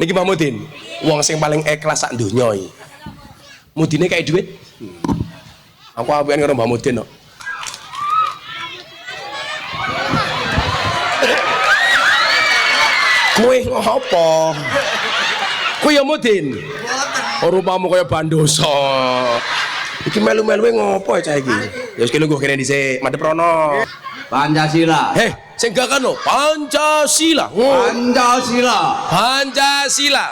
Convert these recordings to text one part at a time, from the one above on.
Niki Mbah Mudin, wong sing paling ikhlas sak donya iki. Mudine kayak duit. Aku apean karo Mbah Mudin kok. Kowe ngopo? Kowe ya Mudin. Rupamu kaya bandoso. Iki melu-meluwe ngopo cah iki? Ya wis lungguh kene dhisik, madhep rono. Pancasila. Heh, sing gak kan lho, Pancasila. Pancasila. Pancasila.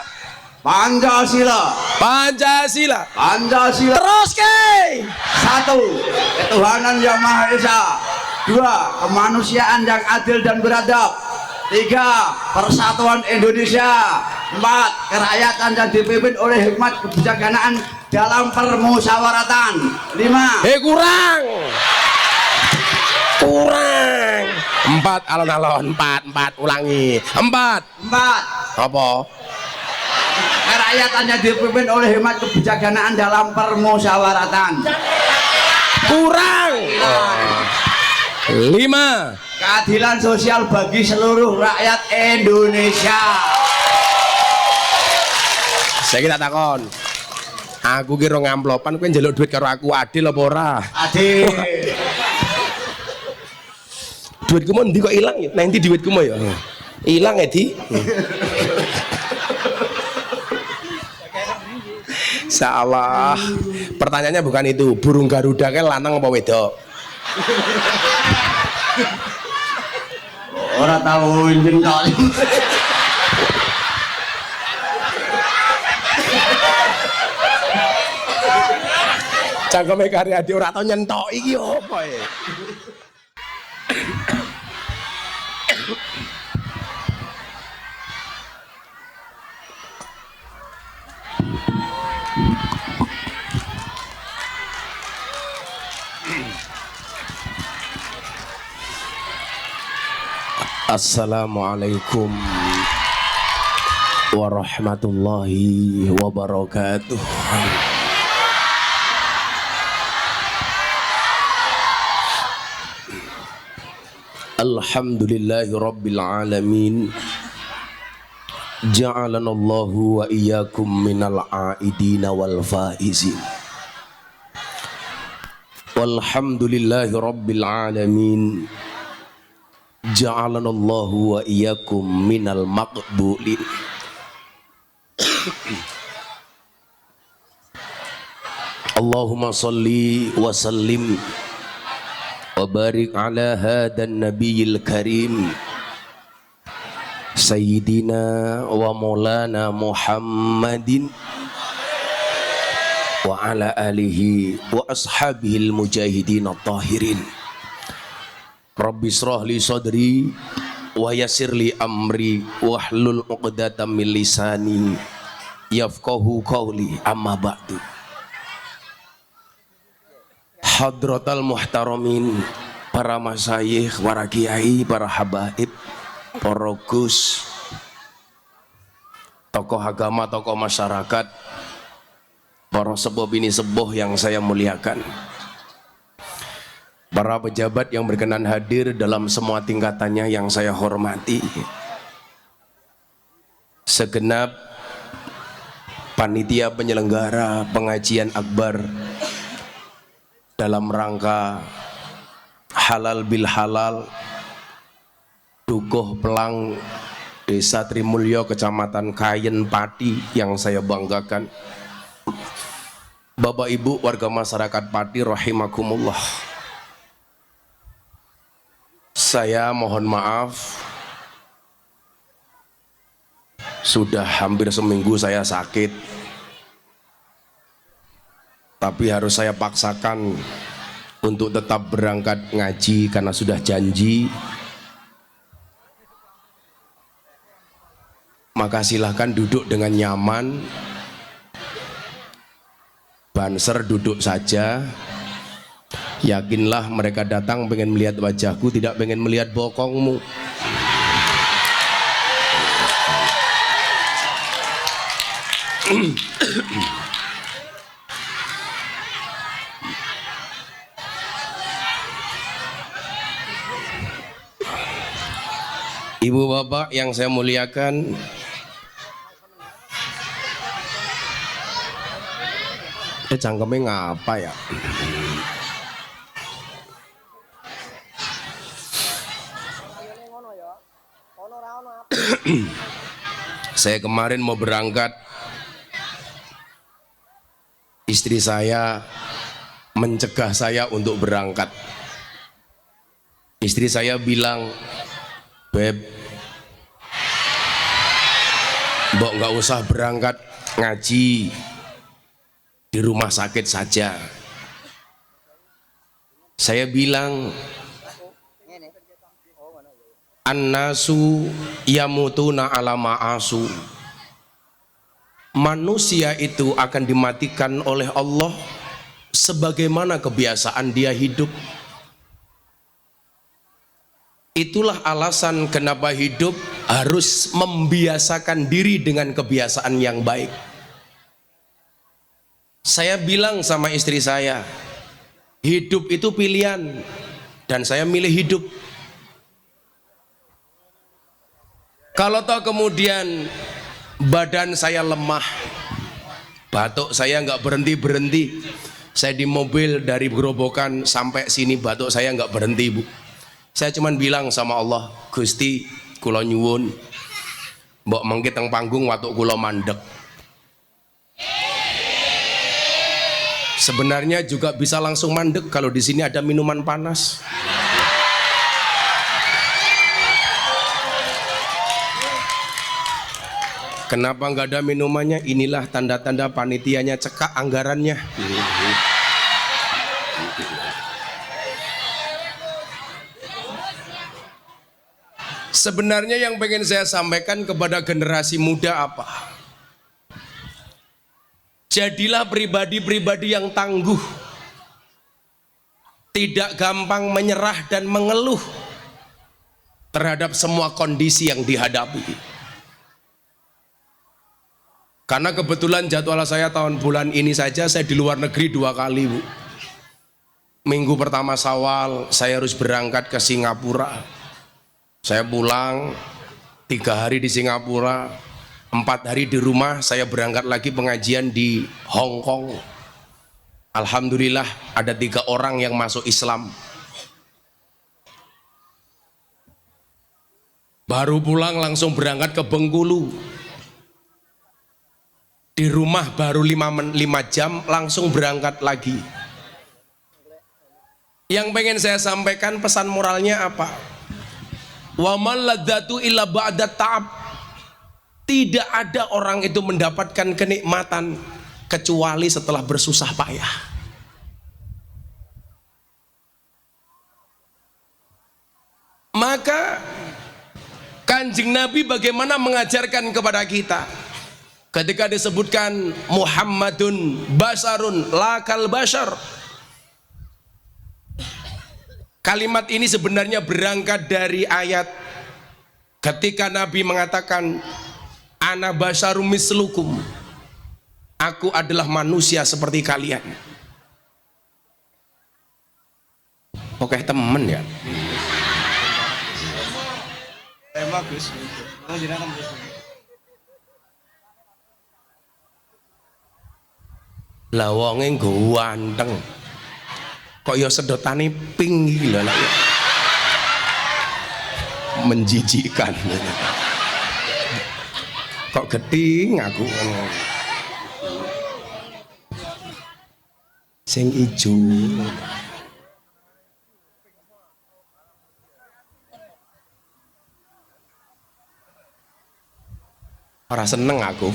Pancasila. Pancasila. Pancasila. Terus ke. 1. Ketuhanan yang Maha Esa. 2. Kemanusiaan yang adil dan beradab. 3. Persatuan Indonesia. 4. Kerakyatan yang dipimpin oleh hikmat kebijaksanaan dalam permusyawaratan. 5. Kurang. 4 alon-alon, 4 ulangi. 4. 4. Apa? Kerakyatan yang dipimpin oleh hikmat kebijaksanaan dalam permusyawaratan. Kurang. 5. Keadilan sosial bagi seluruh rakyat Indonesia. Saya tak takon. Aku kira ngamplopan kowe njaluk duit karo aku adil apa ora? Adil. Duitku mau ndi kok ilang ya? Nanti duitku mau ya. Ilang ya di. Salah. Pertanyaannya bukan itu. Burung Garuda kan lanang apa wedok? Ora tahu injen kali. Cangkeme karya di ora tau nyentok iki apa ya? Assalamualaikum warahmatullahi wabarakatuh. Alhamdulillahi rabbil alamin. Ja'alanallahu wa iyyakum minal aidina wal faizin. Walhamdulillahi rabbil alamin. Ja'alanallahu wa iyyakum minal maqbulin. Allahumma salli wa sallim wa barik ala hadan nabiyil karim Sayyidina wa maulana Muhammadin wa ala alihi wa ashabihil mujahidin at-tahirin. Rabbi shrah li sadri wa yassir li amri wahlul 'uqdatam min lisani yafqahu qawli, amma ba'du. Hadratal muhtaramin, para masyayikh, para kiai, para habaib, para gus, tokoh agama, tokoh masyarakat, para sepuh bini sepuh yang saya muliakan, para pejabat yang berkenan hadir dalam semua tingkatannya yang saya hormati, segenap panitia penyelenggara pengajian akbar dalam rangka halal bil halal Dukuh Pelang Desa Trimulyo Kecamatan Kayen Pati yang saya banggakan. Bapak Ibu warga masyarakat Pati rahimakumullah. Saya mohon maaf, sudah hampir seminggu saya sakit, tapi harus saya paksakan untuk tetap berangkat ngaji karena sudah janji. Maka silahkan duduk dengan nyaman. Banser duduk saja. Yakinlah mereka datang pengen melihat wajahku, tidak pengen melihat bokongmu. Ibu bapak yang saya muliakan, Cangkeme ngapa ya? Saya kemarin mau berangkat, istri saya mencegah saya untuk berangkat. Istri saya bilang, "Beb, mbok nggak usah berangkat ngaji, di rumah sakit saja." Saya bilang, "Annasu yamutuna ala ma'asu." Manusia itu akan dimatikan oleh Allah sebagaimana kebiasaan dia hidup. Itulah alasan kenapa hidup harus membiasakan diri dengan kebiasaan yang baik. Saya bilang sama istri saya, hidup itu pilihan dan saya milih hidup. Kalau toh kemudian badan saya lemah, batuk saya nggak berhenti-berhenti, saya di mobil dari Gerobokan sampai sini batuk saya nggak berhenti, Bu. Saya cuman bilang sama Allah, Gusti, kula nyuwun, mbok mengki teng panggung watuk kula mandek. Sebenarnya juga bisa langsung mandek kalau di sini ada minuman panas. Kenapa nggak ada minumannya? Inilah tanda-tanda panitianya cekak anggarannya. Sebenarnya yang pengen saya sampaikan kepada generasi muda apa? Jadilah pribadi-pribadi yang tangguh, tidak gampang menyerah dan mengeluh terhadap semua kondisi yang dihadapi. Karena kebetulan jadwal saya tahun bulan ini saja saya di luar negeri 2 kali, Bu. Minggu pertama Syawal saya harus berangkat ke Singapura. Saya pulang 3 hari di Singapura, 4 hari di rumah. Saya berangkat lagi pengajian di Hong Kong. Alhamdulillah ada 3 orang yang masuk Islam. Baru pulang langsung berangkat ke Bengkulu. Di rumah baru 5 jam langsung berangkat lagi. Yang pengen saya sampaikan pesan moralnya apa? Wa man ladzatu illa ba'da ta'ab. Tidak ada orang itu mendapatkan kenikmatan kecuali setelah bersusah payah. Maka Kanjeng Nabi bagaimana mengajarkan kepada kita? Ketika disebutkan Muhammadun basarun lakal bashar, kalimat ini sebenarnya berangkat dari ayat ketika Nabi mengatakan ana basyarum mislukum, aku adalah manusia seperti kalian. Oke temen ya. Bagus. Lah wonge ganteng. Kok ya sedotane pink iki lho lak. Menjijikkan. Kok geting aku ngono. Sing ijo. Ora seneng aku.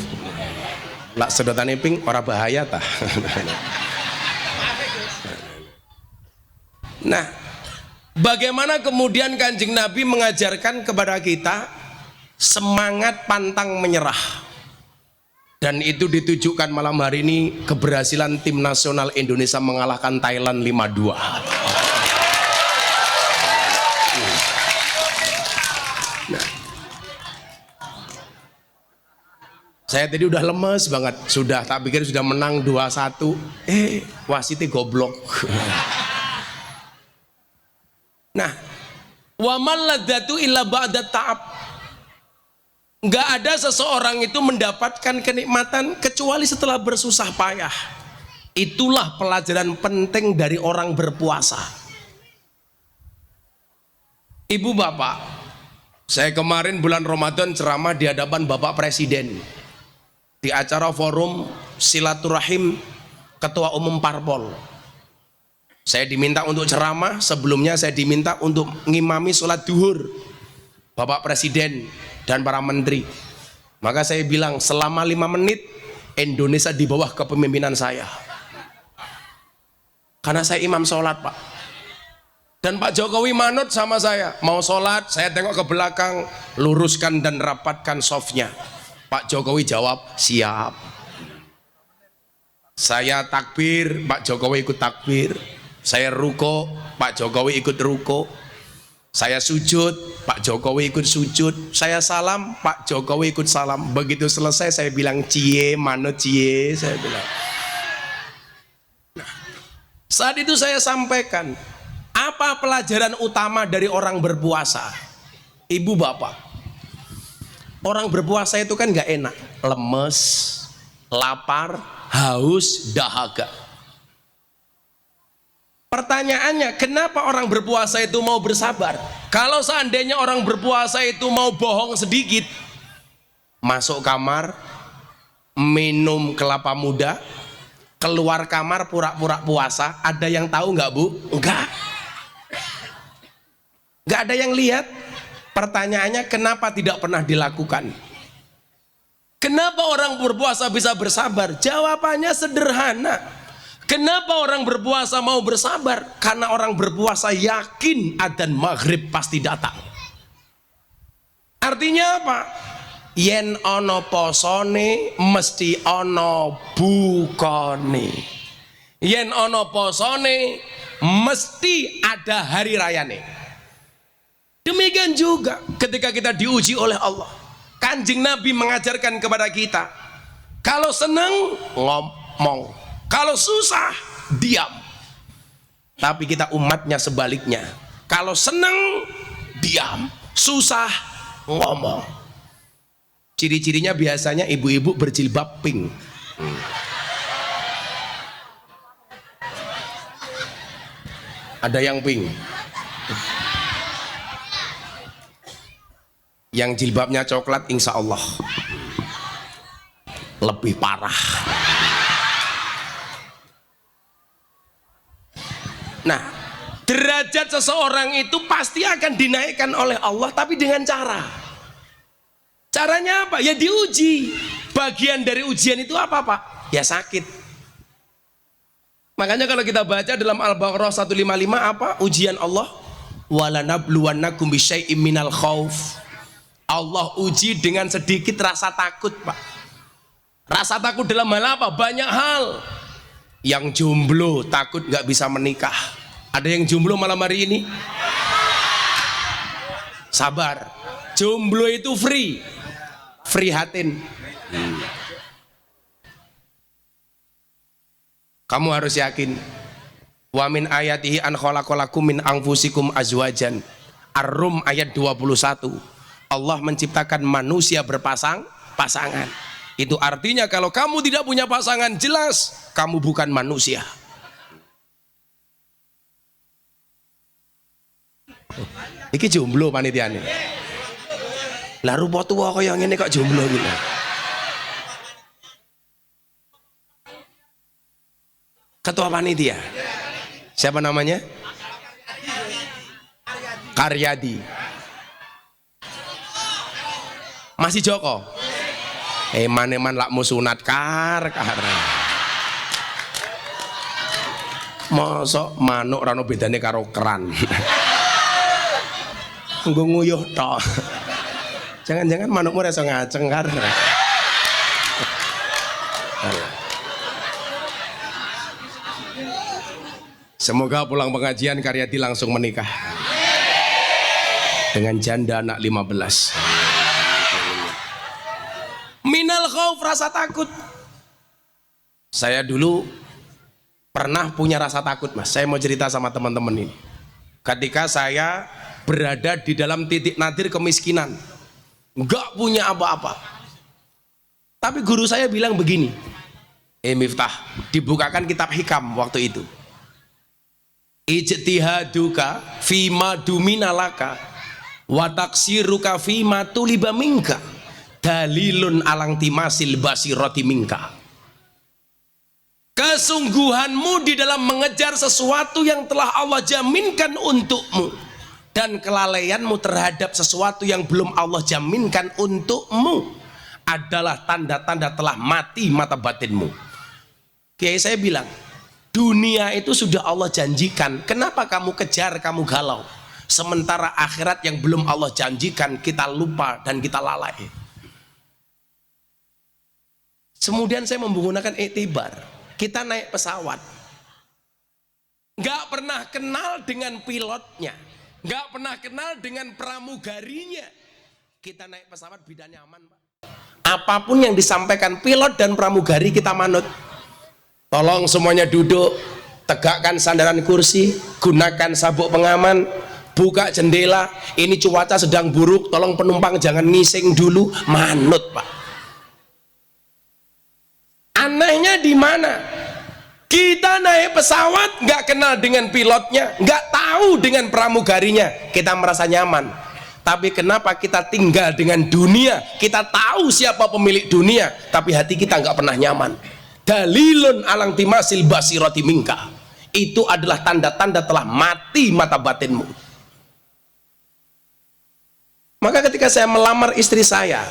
Lak sedotane pink ora bahaya tah. Nah, bagaimana kemudian Kanjeng Nabi mengajarkan kepada kita semangat pantang menyerah. Dan itu ditujukan malam hari ini keberhasilan tim nasional Indonesia mengalahkan Thailand 5-2. Saya tadi udah lemes banget, sudah tak pikir sudah menang 2-1, wasitnya goblok. Nah, wa man ladzatu illa ba'da ta'ab. Enggak ada seseorang itu mendapatkan kenikmatan kecuali setelah bersusah payah. Itulah pelajaran penting dari orang berpuasa. Ibu bapak, saya kemarin bulan Ramadan ceramah di hadapan Bapak Presiden di acara forum silaturahim Ketua Umum Parpol. Saya diminta untuk ceramah, sebelumnya saya diminta untuk ngimami sholat duhur Bapak Presiden dan para menteri. Maka saya bilang selama 5 menit Indonesia di bawah kepemimpinan saya, karena saya imam sholat Pak. Dan Pak Jokowi manut sama saya, mau sholat saya tengok ke belakang, luruskan dan rapatkan softnya. Pak Jokowi jawab siap. Saya takbir, Pak Jokowi ikut takbir. Saya ruko, Pak Jokowi ikut ruko. Saya sujud, Pak Jokowi ikut sujud. Saya salam, Pak Jokowi ikut salam. Begitu selesai saya bilang cie, manut cie, saya bilang. Nah, saat itu saya sampaikan, apa pelajaran utama dari orang berpuasa? Ibu bapak, orang berpuasa itu kan gak enak, lemes, lapar, haus, dahaga. Pertanyaannya, kenapa orang berpuasa itu mau bersabar? Kalau seandainya orang berpuasa itu mau bohong sedikit, masuk kamar, minum kelapa muda, keluar kamar pura-pura puasa, ada yang tahu nggak Bu? Enggak. Nggak ada yang lihat. Pertanyaannya, kenapa tidak pernah dilakukan? Kenapa orang berpuasa bisa bersabar? Jawabannya sederhana. Kenapa orang berpuasa mau bersabar? Karena orang berpuasa yakin adzan maghrib pasti datang. Artinya apa? Yen ono posone mesti ono bukone. Yen ono posone mesti ada hari rayane. Demikian juga ketika kita diuji oleh Allah. Kanjeng Nabi mengajarkan kepada kita, kalau senang ngomong, kalau susah diam. Tapi kita umatnya sebaliknya, kalau senang diam, susah ngomong. Ciri-cirinya biasanya ibu-ibu berjilbab pink. Ada yang pink, yang jilbabnya coklat insya Allah lebih parah. Nah, derajat seseorang itu pasti akan dinaikkan oleh Allah, tapi dengan caranya apa? Ya diuji. Bagian dari ujian itu apa Pak? Ya sakit. Makanya kalau kita baca dalam Al-Baqarah 155 apa? Ujian Allah, walanabluwannakum bisyai'im minal khauf. Allah uji dengan sedikit rasa takut Pak. Rasa takut dalam hal apa? Banyak hal. Yang jomblo takut nggak bisa menikah. Ada yang jomblo malam hari ini? Sabar. Jomblo itu free hatin. Kamu harus yakin. Wa min ayatihi an khalaqalakum min anfusikum azwajan. Ar-Rum ayat 21. Allah menciptakan manusia pasangan. Itu artinya kalau kamu tidak punya pasangan, jelas kamu bukan manusia. Iki jomblo panitiane. Lah rupa tuwa kaya ngene kok jomblo gitu. Ketua panitia. Siapa namanya? Karyadi. Masih Joko. Eman lakmu sunat kar. Mosok manuk rano bedane karo keran. Nggo nguyuh tok. Jangan-jangan manukmu reso ngaceng kar. Semoga pulang pengajian Karyadi langsung menikah dengan janda anak 15. Minal khauf, rasa takut. Saya dulu pernah punya rasa takut Mas. Saya mau cerita sama teman-teman ini. Ketika saya berada di dalam titik nadir kemiskinan, nggak punya apa-apa. Tapi guru saya bilang begini, Miftah, dibukakan kitab hikam waktu itu. Ijtihaduka fima duminalaka wa taksiruka fima tuliba minka dalilun alang timasil basirati minka. Kesungguhanmu di dalam mengejar sesuatu yang telah Allah jaminkan untukmu dan kelalaianmu terhadap sesuatu yang belum Allah jaminkan untukmu adalah tanda-tanda telah mati mata batinmu. Kiai saya bilang, dunia itu sudah Allah janjikan, kenapa kamu kejar, kamu galau? Sementara akhirat yang belum Allah janjikan kita lupa dan kita lalai. Kemudian saya menggunakan iktibar. Kita naik pesawat, nggak pernah kenal dengan pilotnya, nggak pernah kenal dengan pramugarinya. Kita naik pesawat bidan nyaman, Pak. Apapun yang disampaikan pilot dan pramugari kita manut. Tolong semuanya duduk, tegakkan sandaran kursi, gunakan sabuk pengaman, buka jendela. Ini cuaca sedang buruk, tolong penumpang jangan ngising dulu, manut, Pak. Anehnya di mana? Kita naik pesawat nggak kenal dengan pilotnya, nggak tahu dengan pramugarinya, kita merasa nyaman. Tapi kenapa kita tinggal dengan dunia? Kita tahu siapa pemilik dunia, tapi hati kita nggak pernah nyaman. Dalilun alang timasil basirati minka. Itu adalah tanda-tanda telah mati mata batinmu. Maka ketika saya melamar istri saya,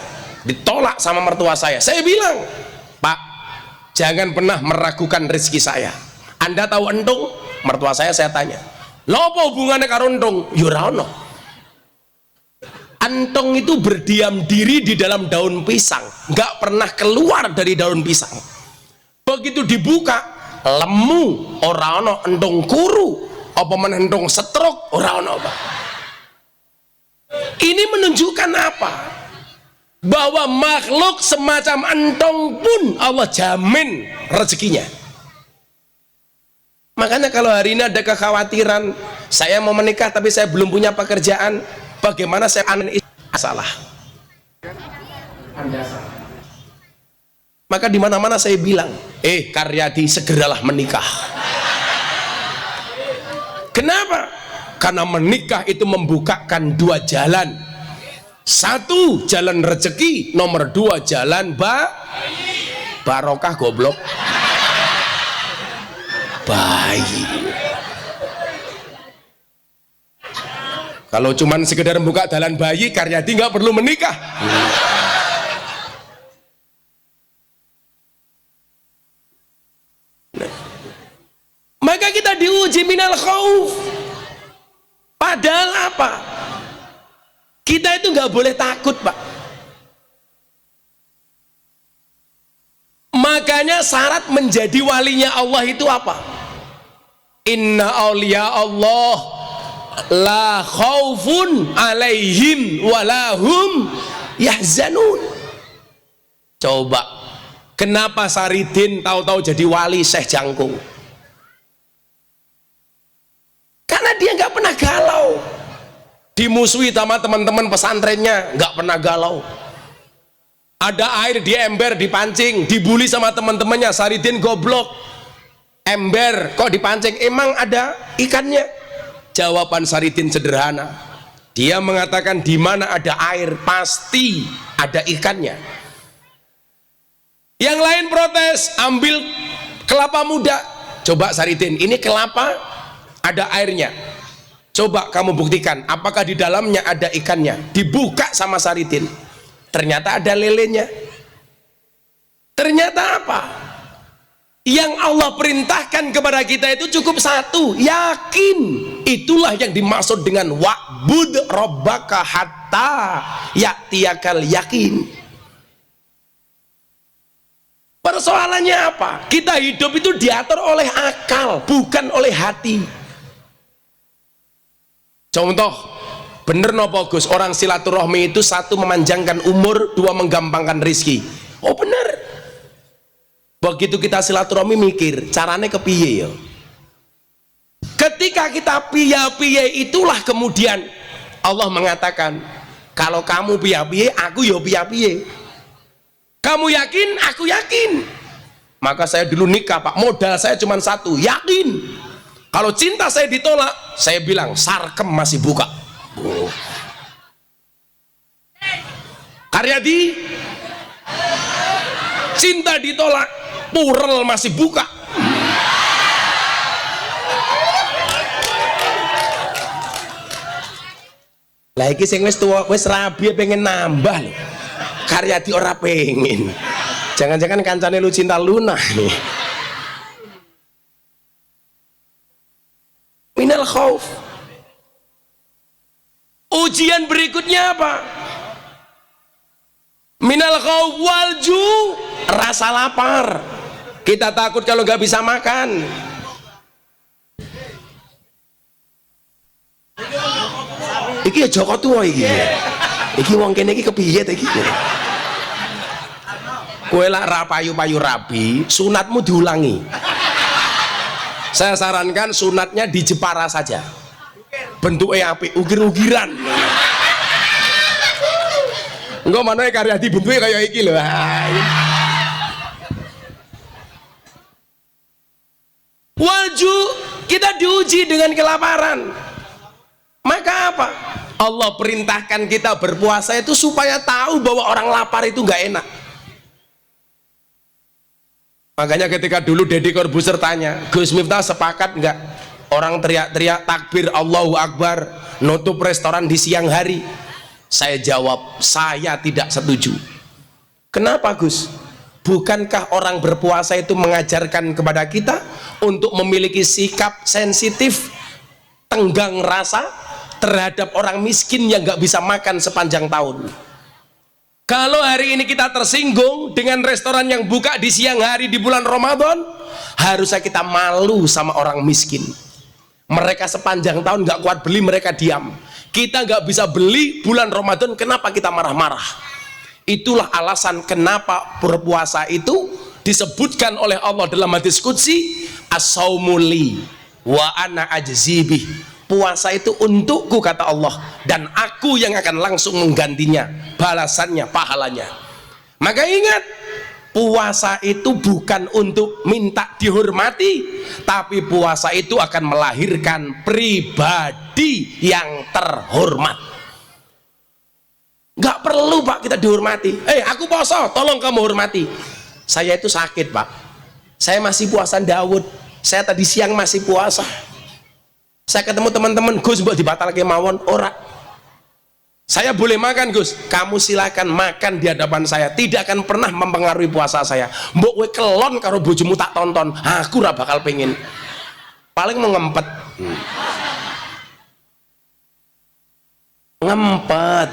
ditolak sama mertua saya bilang, Pak, jangan pernah meragukan rezeki saya. Anda tahu entung? Mertua saya tanya, lho apa hubungannya karo entung? Yurano. Entung itu berdiam diri di dalam daun pisang, nggak pernah keluar dari daun pisang. Begitu dibuka, lemu, ora ono entung kuru, apa menentung setruk, ora ono, Pak. Ini menunjukkan apa? Bahwa makhluk semacam entong pun Allah jamin rezekinya. Makanya kalau hari ini ada kekhawatiran, saya mau menikah tapi saya belum punya pekerjaan, bagaimana saya salah? Anda salah. Maka di mana-mana saya bilang, Karyadi segeralah menikah. Kenapa? Karena menikah itu membukakan dua jalan. Satu, jalan rezeki. Nomor dua, jalan barokah, goblok. Bayi. Kalau cuman sekedar membuka jalan bayi, Karyadi nggak perlu menikah. Maka kita diuji minal khauf. Padahal apa? Kita itu nggak boleh takut, Pak. Makanya syarat menjadi walinya Allah itu apa? Inna awliya Allah la khaufun alaihim walahum yahzanun. Coba, kenapa Saridin tahu-tahu jadi wali Syekh Jangkung? Karena dia nggak pernah galau. Dimusuhi sama teman-teman pesantrennya, nggak pernah galau. Ada air di ember dipancing, dibully sama teman-temannya, Saridin goblok. Ember kok dipancing, emang ada ikannya? Jawaban Saridin sederhana. Dia mengatakan di mana ada air pasti ada ikannya. Yang lain protes, ambil kelapa muda. Coba Saridin, ini kelapa ada airnya. Coba kamu buktikan apakah di dalamnya ada ikannya. Dibuka sama Saridin, ternyata ada lelenya. Ternyata apa? Yang Allah perintahkan kepada kita itu cukup satu, yakin. Itulah yang dimaksud dengan wa'bud rabbaka hatta ya'tiyakal yakin. Persoalannya apa? Kita hidup itu diatur oleh akal, bukan oleh hati. Contoh, bener nopo Gus, orang silaturahmi itu satu memanjangkan umur, dua menggampangkan rizki. Oh bener. Begitu kita silaturahmi mikir, caranya kepiye ya? Ketika kita piye-piye itulah kemudian Allah mengatakan, kalau kamu piye-piye, aku ya piye-piye. Kamu yakin, aku yakin. Maka saya dulu nikah Pak, modal saya cuma satu, yakin kalau cinta saya ditolak, saya bilang sarkem masih buka. Karyadi, cinta ditolak, purel masih buka. Lah iki sing wis tuwa, wis rabi pengen nambah lho. Karyadi ora pengen. Jangan-jangan kancane lu cinta Luna nih. Minal khauf. Ujian berikutnya apa? Minal khauf walju, rasa lapar. Kita takut kalau nggak bisa makan. Iki ya Joko tua iki. Iki wong kene iki kepiye ta iki? Kowe lak ra payu-payu rabi, sunatmu diulangi. Saya sarankan sunatnya di Jepara saja. Bentuknya apik, ugir-ugiran. Engko manoe Karyadi bentuknya kayak iki lho. Walju, kita diuji dengan kelaparan. Maka apa? Allah perintahkan kita berpuasa itu supaya tahu bahwa orang lapar itu nggak enak. Makanya ketika dulu Deddy Corbuzier tanya, Gus Miftah sepakat nggak orang teriak-teriak takbir Allahu Akbar nutup restoran di siang hari? Saya jawab, saya tidak setuju. Kenapa Gus? Bukankah orang berpuasa itu mengajarkan kepada kita untuk memiliki sikap sensitif, tenggang rasa terhadap orang miskin yang nggak bisa makan sepanjang tahun? Kalau hari ini kita tersinggung dengan restoran yang buka di siang hari di bulan Ramadan, harusnya kita malu sama orang miskin. Mereka sepanjang tahun nggak kuat beli, mereka diam. Kita nggak bisa beli bulan Ramadan, kenapa kita marah-marah? Itulah alasan kenapa berpuasa itu disebutkan oleh Allah dalam hadis qudsi, as-saumuli wa ana ajzibih. Puasa itu untukku kata Allah, dan aku yang akan langsung menggantinya, balasannya, pahalanya. Maka ingat, puasa itu bukan untuk minta dihormati, tapi puasa itu akan melahirkan pribadi yang terhormat. Nggak perlu Pak kita dihormati. Aku puasa, tolong kamu hormati. Saya itu sakit Pak, saya masih puasa Daud, saya tadi siang masih puasa. Saya ketemu teman-teman, Gus mbok dibatalke mawon ora. Saya boleh makan Gus, kamu silakan makan di hadapan saya, tidak akan pernah mempengaruhi puasa saya. Mbok kowe kelon karo bojomu tak tonton, aku ora bakal pengen. Paling mau ngempet. Ngempet.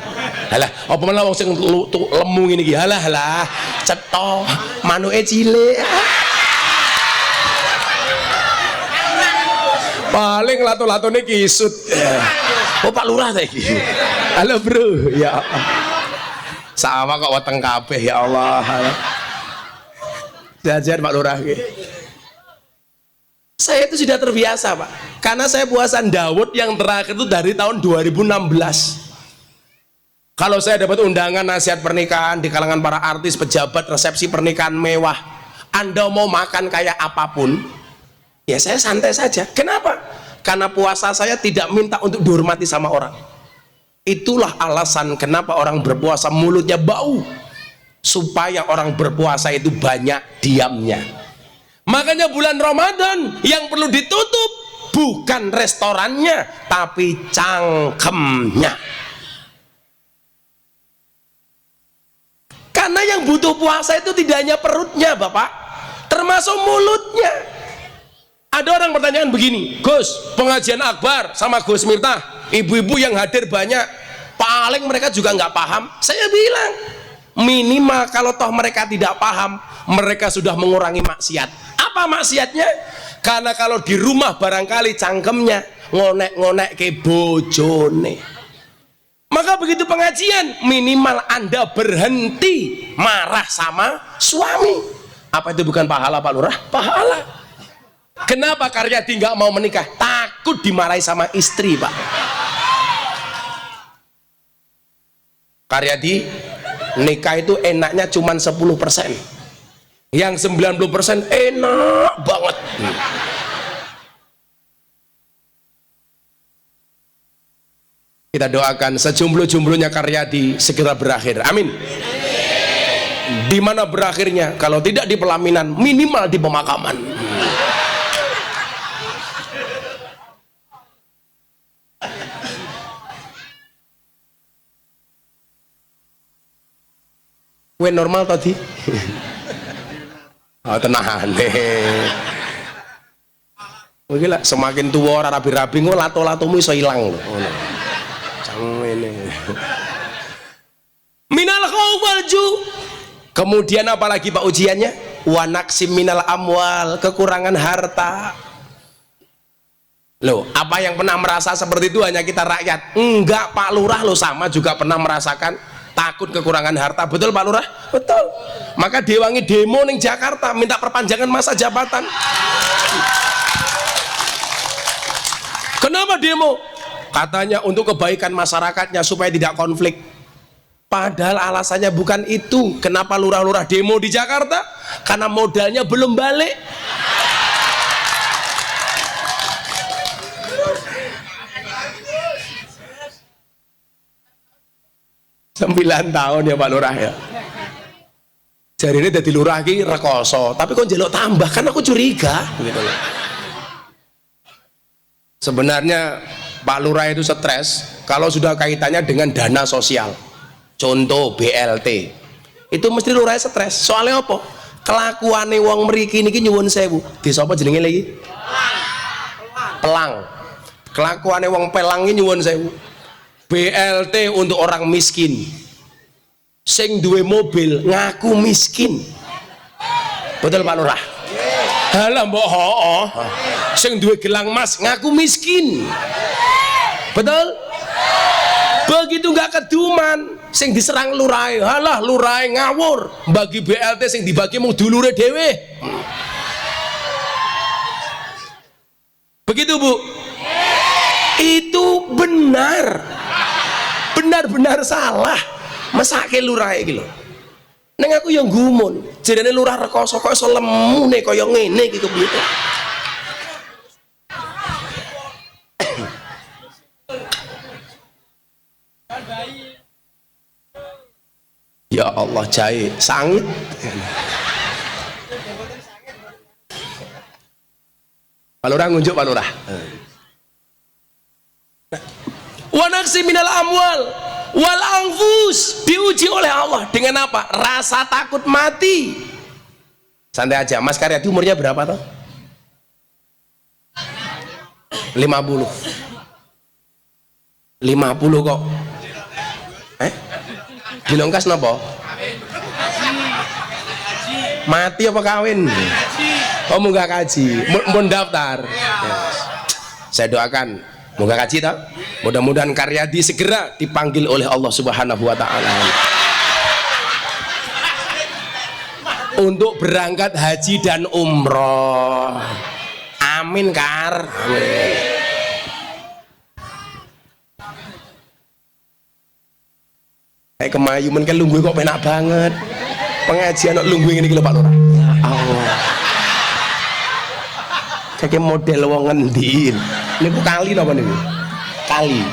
Halah, apa meneh wong sing lemu ngene iki? Halah, cetok, manuke cilik. Paling lato-latone kisut. Oh Pak Lurah ta iki. Halo Bro, ya sama kok weteng kabeh ya Allah. Jajan Pak Lurah iki. Saya itu sudah terbiasa Pak, karena saya puasa Daud yang terakhir itu dari tahun 2016. Kalau saya dapat undangan nasihat pernikahan di kalangan para artis, pejabat, resepsi pernikahan mewah, Anda mau makan kayak apapun, ya saya santai saja. Kenapa? Karena puasa saya tidak minta untuk dihormati sama orang. Itulah alasan kenapa orang berpuasa mulutnya bau, supaya orang berpuasa itu banyak diamnya. Makanya bulan Ramadan yang perlu ditutup bukan restorannya, tapi cangkemnya. Karena yang butuh puasa itu tidak hanya perutnya Bapak, termasuk mulutnya. Ada orang pertanyaan begini, Gus, pengajian akbar sama Gus Miftah, ibu-ibu yang hadir banyak, paling mereka juga nggak paham. Saya bilang, minimal kalau toh mereka tidak paham, mereka sudah mengurangi maksiat. Apa maksiatnya? Karena kalau di rumah barangkali cangkemnya ngonek-ngonek ke bojone. Maka begitu pengajian, minimal Anda berhenti marah sama suami. Apa itu bukan pahala Pak Lurah? Pahala. Kenapa Karyadi nggak mau menikah? Takut dimarahi sama istri Pak. Karyadi nikah itu enaknya cuma 10%. Yang 90% enak banget. Kita doakan sejumlah-jumlahnya Karyadi segera berakhir. Amin. Di mana berakhirnya? Kalau tidak di pelaminan, minimal di pemakaman. Kue normal tadi. Oh, tenang deh. Gila, semakin tua ora rabi-rabi ngono lato-latomu iso ilang lho. Ngono. Ngene. Minal khauf wal ju. Kemudian apalagi Pak ujiannya? Wa naqsim minal amwal, kekurangan harta. Loh, apa yang pernah merasa seperti itu hanya kita rakyat? Enggak, Pak Lurah lo sama juga pernah merasakan takut kekurangan harta. Betul Pak Lurah? Betul. Maka Dewangi demo ning Jakarta minta perpanjangan masa jabatan. Kenapa demo? Katanya untuk kebaikan masyarakatnya supaya tidak konflik. Padahal alasannya bukan itu. Kenapa lurah-lurah demo di Jakarta? Karena modalnya belum balik. Sembilan tahun ya Pak Lurah ya. Jadi ini jadi lurah lagi rekoso. Tapi kok jelok tambah? Kan aku curiga. Gitu loh. Sebenarnya Pak Lurah itu stres kalau sudah kaitannya dengan dana sosial. Contoh BLT. Itu mesti lurah stres. Soalnya apa? Kelakuane wong mriki niki nyuwun sewu. Desa apa jenenge lagi? Pelang. Kelakuane wong Pelang iki nyuwun sewu. BLT untuk orang miskin. Sing duwe mobil ngaku miskin. Betul Pak Lurah? Halah mbok hooh. Sing duwe gelang emas ngaku miskin. Betul? Begitu nggak keduman sing diserang lurahe. Halah lurahe ngawur. Bagi BLT sing dibagi mung dulure dhewe. Begitu Bu? Itu benar. Benar-benar salah. Mesake lurahe iki lho. Neng aku yang gumun, jadinya lurah rekoso kok iso lemune kaya ngene iki kepiye. Ya Allah jahe sangit. Pak Lurah ngunjuk Pak Lurah. Wa naqsi minal amwal wal anfus, diuji oleh Allah dengan apa? Rasa takut mati. Santai aja, Mas Karyadi umurnya berapa toh? 50 kok. Dilongkas napa? Mati apa kawin? Oh munggah kaji, mun daftar. Yes. Saya doakan moga kaji tak? Mudah-mudahan Karyadi segera dipanggil oleh Allah Subhanahu wa taala untuk berangkat haji dan umroh. Amin Kar. Amin. Kayak kemayu men kan lungguh kok penak banget. Pengajian kok lungguh ngene iki lho Pak Lurah. Allah. Kayak model wong ngendi. Niku kali napa niku? Kali.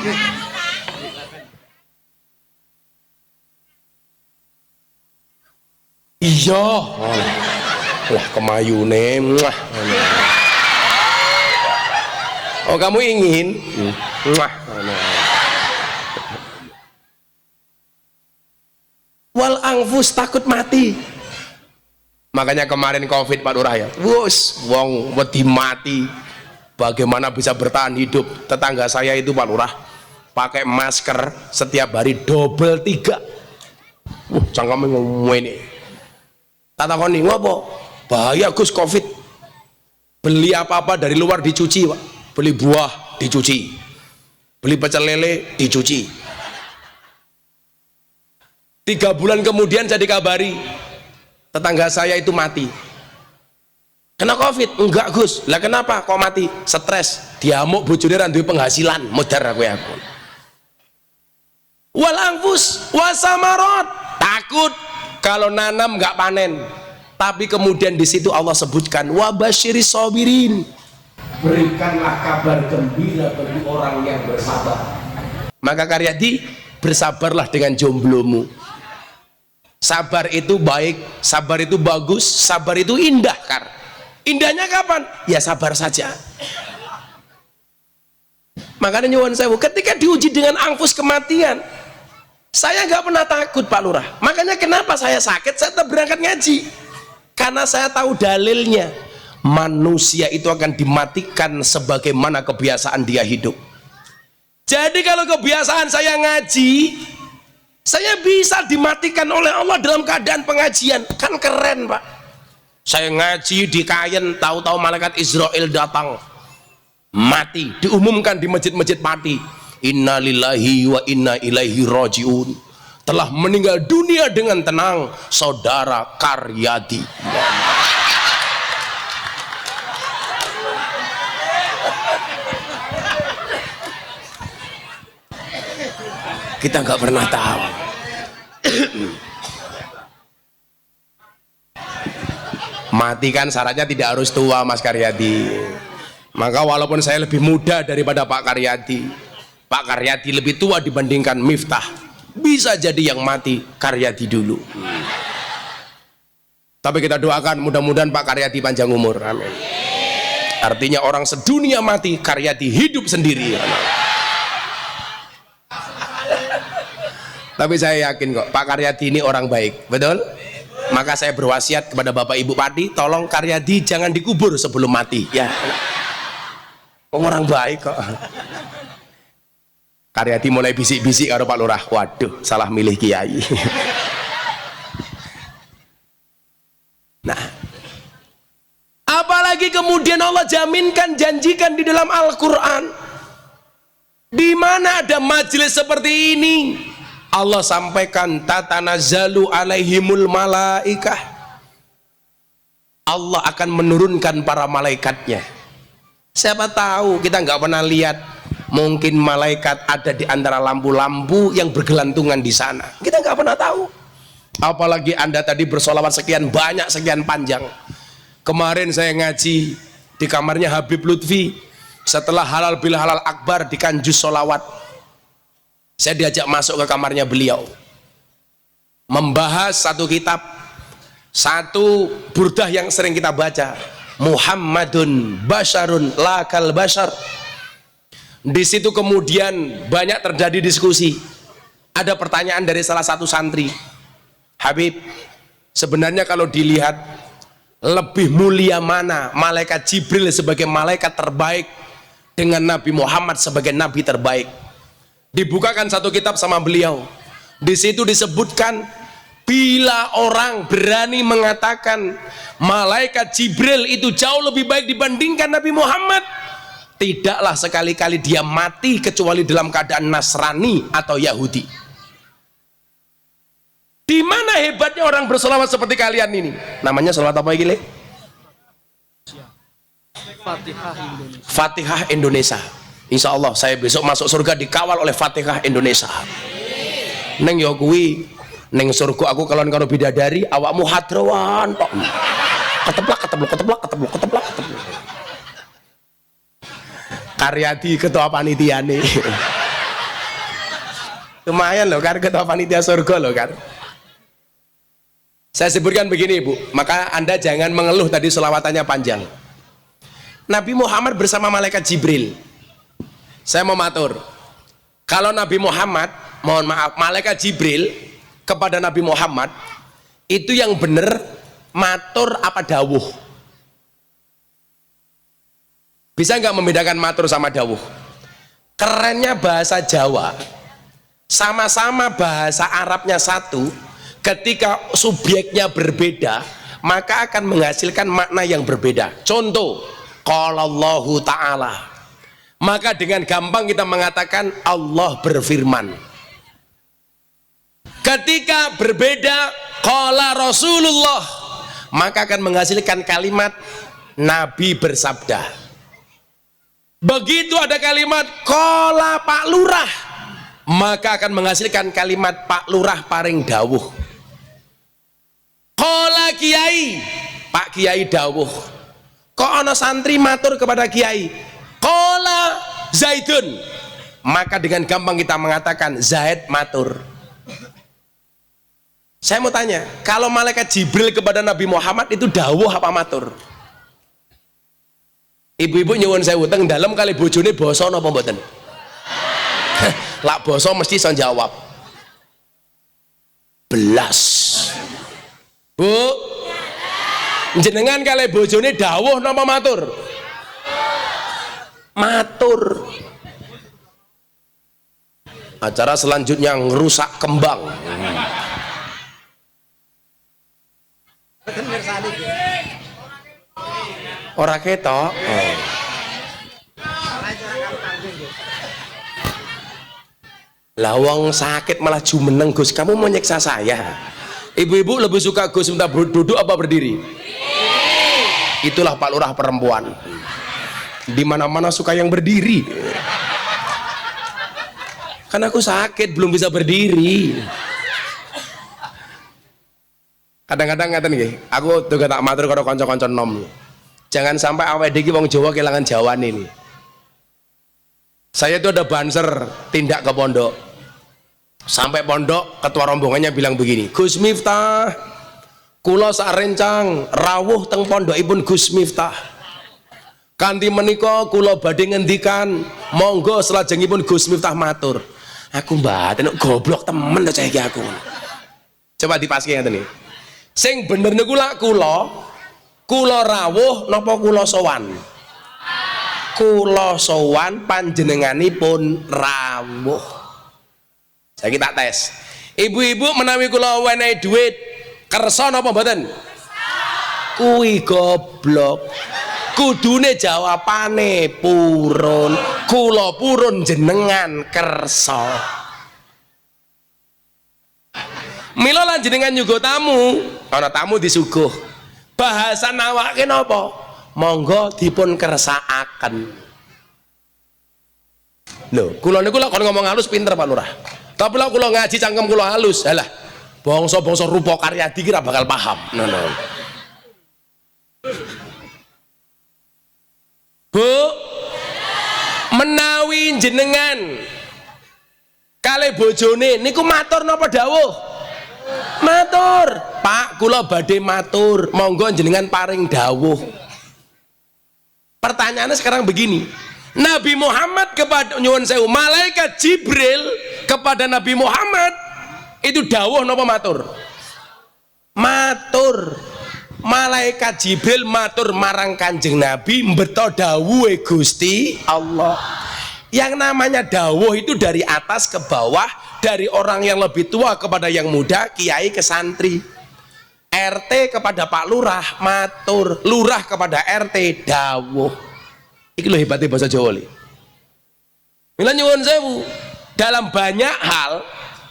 Iya. Wah, kemayune. Oh, kamu ingin? Wal anfus, takut mati. Makanya kemarin Covid Pak Lurah ya. Wus, wong wedi mati. Bagaimana bisa bertahan hidup? Tetangga saya itu Pak Lurah pakai masker setiap hari double 3. Cangkeme ngene. Tak takoni ngopo? Bahaya Gus Covid. Beli apa-apa dari luar dicuci, Pak. Beli buah dicuci. Beli pecel lele dicuci. 3 bulan kemudian saya dikabari tetangga saya itu mati. Kena Covid? Enggak Gus. Lah kenapa kok mati? Stres, diamuk bojone ra duwe penghasilan, modar aku. Wal anfus wasamarot, takut kalau nanam enggak panen. Tapi kemudian di situ Allah sebutkan wabasyiris sabirin, berikanlah kabar gembira bagi orang yang bersabar. Maka Karyadi, bersabarlah dengan jomblomu. Sabar itu baik, sabar itu bagus, sabar itu indah. Indahnya kapan? Ya sabar saja. Makanya nyuwun sewu, ketika diuji dengan angkus kematian, saya nggak pernah takut Pak Lurah. Makanya kenapa saya sakit, saya tetap berangkat ngaji. Karena saya tahu dalilnya, manusia itu akan dimatikan sebagaimana kebiasaan dia hidup. Jadi kalau kebiasaan saya ngaji, saya bisa dimatikan oleh Allah dalam keadaan pengajian. Kan keren Pak. Saya ngaji di Kayen, tahu-tahu malaikat Israel datang, mati, diumumkan di masjid-masjid mati. Inna lillahi wa inna ilaihi rajiun, telah meninggal dunia dengan tenang saudara Karyadi. Kita nggak pernah tahu. Mati kan syaratnya tidak harus tua Mas Karyadi. Maka walaupun saya lebih muda daripada Pak Karyadi, Pak Karyadi lebih tua dibandingkan Miftah, bisa jadi yang mati Karyadi dulu. Tapi kita doakan mudah-mudahan Pak Karyadi panjang umur, amin. Artinya orang sedunia mati, Karyadi hidup sendiri. Tapi saya yakin kok Pak Karyadi ini orang baik, betul? Maka saya berwasiat kepada Bapak Ibu Pati, tolong Karyadi jangan dikubur sebelum mati, ya. Orang baik kok. Karyadi mulai bisik-bisik karo Pak Lurah, waduh salah milih kiai. Nah, apalagi kemudian Allah jaminkan, janjikan di dalam Al-Quran, di mana ada majelis seperti ini, Allah sampaikan tatanazzalu alaihimul malaikah, Allah akan menurunkan para malaikatnya. Siapa tahu, kita nggak pernah lihat, mungkin malaikat ada di antara lampu-lampu yang bergelantungan di sana, kita nggak pernah tahu. Apalagi Anda tadi bersolawat sekian banyak, sekian panjang. Kemarin saya ngaji di kamarnya Habib Lutfi, setelah halal bil halal akbar di Kanjus solawat, saya diajak masuk ke kamarnya beliau, membahas satu kitab, satu burdah yang sering kita baca, Muhammadun Basharun Lakal Bashar. Di situ kemudian banyak terjadi diskusi. Ada pertanyaan dari salah satu santri, Habib, sebenarnya kalau dilihat lebih mulia mana malaikat Jibril sebagai malaikat terbaik dengan Nabi Muhammad sebagai nabi terbaik? Dibukakan satu kitab sama beliau. Di situ disebutkan, bila orang berani mengatakan malaikat Jibril itu jauh lebih baik dibandingkan Nabi Muhammad, tidaklah sekali-kali dia mati kecuali dalam keadaan Nasrani atau Yahudi. Di mana hebatnya orang bersolawat seperti kalian ini? Namanya solawat apa lagi? Fatihah Indonesia. Insya Allah saya besok masuk surga dikawal oleh Fatihah Indonesia. Neng yo kuwi, neng surga aku kalau karo bidadari, awakmu hadrawan tok. Keteplak. Karyadi ketua panitia nih. Lumayan loh kan, ketua panitia surga loh kan. Saya sebutkan begini Bu, maka Anda jangan mengeluh tadi selawatannya panjang. Nabi Muhammad bersama malaikat Jibril. Saya mau matur, kalau Nabi Muhammad, mohon maaf, malaikat Jibril kepada Nabi Muhammad itu yang benar matur apa dawuh? Bisa nggak membedakan matur sama dawuh? Kerennya bahasa Jawa, sama-sama bahasa Arabnya satu, ketika subjeknya berbeda maka akan menghasilkan makna yang berbeda. Contoh, qala Allahu ta'ala, maka dengan gampang kita mengatakan Allah berfirman. Ketika berbeda qala Rasulullah, maka akan menghasilkan kalimat Nabi bersabda. Begitu ada kalimat qala Pak Lurah, maka akan menghasilkan kalimat Pak Lurah paring dawuh. Qala kiai, Pak Kiai dawuh. Kok ana santri matur kepada kiai? Qala Zaidun. Maka dengan gampang kita mengatakan Zaid matur. Saya mau tanya, kalau malaikat Jibril kepada Nabi Muhammad itu dawuh apa matur? Ibu-ibu nyuwun sewu teng dalem kali bojone basa napa mboten? Lak basa mesti iso jawab. Belas. Bu, jenengan kali bojone dawuh napa matur? Matur. Acara selanjutnya ngerusak kembang. Ora ketok. Lah wong sakit malah jumeneng Gus, kamu mau nyeksa saya. Ibu-ibu lebih suka Gus minta duduk apa berdiri? Itulah Pak Lurah perempuan. Di mana-mana suka yang berdiri. Kan aku sakit belum bisa berdiri. Kadang-kadang ngaten nggih, aku juga tak matur karo kanca-kanca nom. Jangan sampai awake dhewe wong Jawa kelangan jawane ini. Saya itu ada banser tindak ke pondok. Sampai pondok ketua rombongannya bilang begini, Gus Miftah, kula sak rencang rawuh teng pondokipun Gus Miftah. Kanthi menika kula badhe ngendikan, monggo selajengipun Gus Miftah matur. Aku mbaten goblok temen to cah iki aku. Coba dipaske ngeten iki. Sing bener niku lak kula rawuh napa kula sowan? Kula sowan panjenenganipun rawuh. Saiki tak tes. Ibu-ibu menawi kula wenehi dhuwit kersa napa mboten? Kuwi goblok. Kudune jawabane purun. Kula purun jenengan kersa. Mila lan jenengan nyuguh tamu, ana tamu disuguh. Bahasan awake napa? Monggo dipun kersakaken. Lho, kula niku lak kon ngomong halus pinter Pak Lurah. Tapi lak kula ngaji cangkem kula halus, halah. Bangsa-bangsa rupa karyadi ki ra bakal paham. No. Bu, menawi jenengan kali bojone niku matur napa dawuh? Matur. Pak, kula badhe matur, monggo jenengan paring dawuh. Pertanyaannya sekarang begini, Nabi Muhammad kepada nyuwun sewu, malaikat Jibril kepada Nabi Muhammad itu dawuh napa matur? Matur. Malaikat Jibril matur marang Kanjeng Nabi mbeto dawuhe Gusti Allah. Yang namanya dawuh itu dari atas ke bawah, dari orang yang lebih tua kepada yang muda, kiai ke santri, RT kepada Pak Lurah matur, lurah kepada RT dawuh. Iki lho hebatnya bahasa Jawa li. Mila nyuwun sewu, dalam banyak hal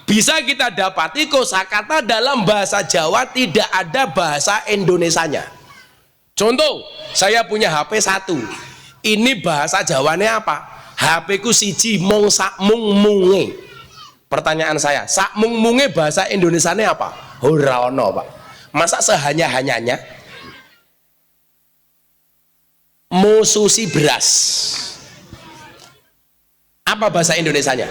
bisa kita dapati kosakata dalam bahasa Jawa tidak ada bahasa Indonesianya. Contoh, saya punya HP 1. Ini bahasa Jawanya apa? HP ku siji mung sakmung munge. Pertanyaan saya, sakmung munge bahasa Indonesianya apa? Ora ono, Pak. Masa sehanya-hanyanya? Mususi beras. Apa bahasa Indonesianya?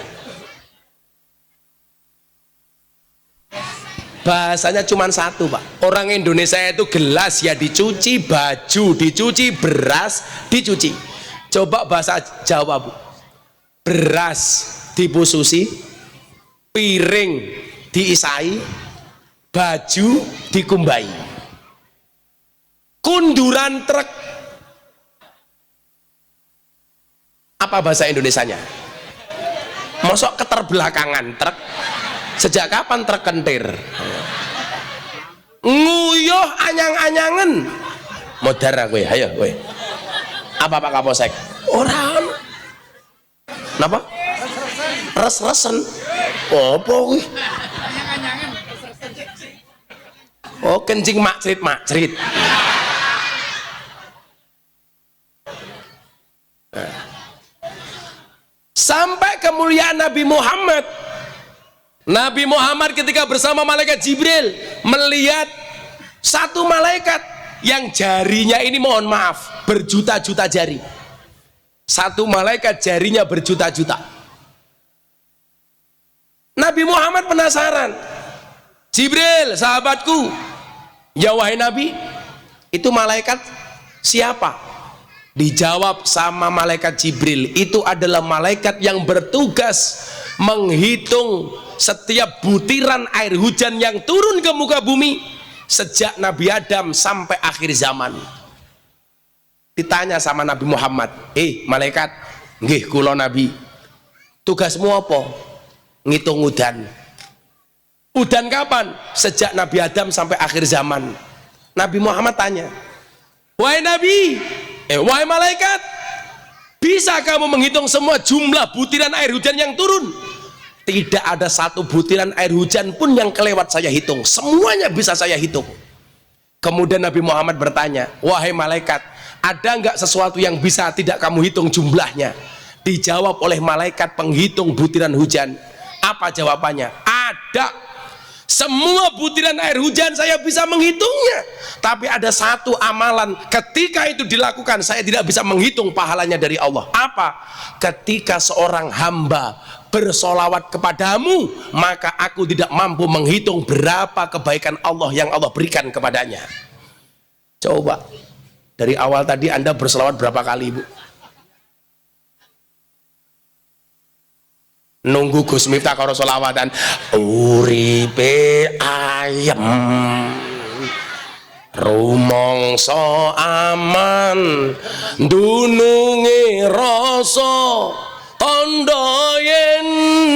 Bahasanya cuma satu, Pak. Orang Indonesia itu gelas ya dicuci, baju dicuci, beras dicuci. Coba bahasa Jawa, Bu. Beras dipususi, piring diisai, baju dikumbai. Kunduran truk. Apa bahasa Indonesianya? Mosok keterbelakangan truk. Sejak kapan truk kentir? Nguyuh anyang-anyangen. Modar kowe, ayo kowe. Apa Pak Kapolsek? Orang. Napa? Res-resen. Apa kuwi? Oh, kencing makcrit-makcrit. Sampai kemuliaan Nabi Muhammad. Nabi Muhammad ketika bersama malaikat Jibril melihat Satu malaikat yang jarinya ini mohon maaf berjuta-juta jari. Satu malaikat jarinya berjuta-juta. Nabi Muhammad penasaran. Jibril, sahabatku, ya wahai Nabi, itu malaikat siapa? Dijawab sama malaikat Jibril, itu adalah malaikat yang bertugas menghitung setiap butiran air hujan yang turun ke muka bumi sejak Nabi Adam sampai akhir zaman. Ditanya sama Nabi Muhammad, malaikat, nggih kula Nabi, tugasmu apa? Ngitung udan. Udan kapan? Sejak Nabi Adam sampai akhir zaman. Nabi Muhammad tanya, wahai Nabi, wahai malaikat, bisa kamu menghitung semua jumlah butiran air hujan yang turun? Tidak ada satu butiran air hujan pun yang kelewat saya hitung, semuanya bisa saya hitung. Kemudian Nabi Muhammad bertanya, wahai malaikat, ada nggak sesuatu yang bisa tidak kamu hitung jumlahnya? Dijawab oleh malaikat penghitung butiran hujan. Apa jawabannya? Ada. Semua butiran air hujan saya bisa menghitungnya, tapi ada satu amalan ketika itu dilakukan saya tidak bisa menghitung pahalanya dari Allah. Apa? Ketika seorang hamba bersolawat kepadamu, maka aku tidak mampu menghitung berapa kebaikan Allah yang Allah berikan kepadanya. Coba dari awal tadi Anda bersolawat berapa kali, Ibu? Nunggu Gus Miftah karo solawatan uripe ayem rumangsa aman dununge rasa tandha yen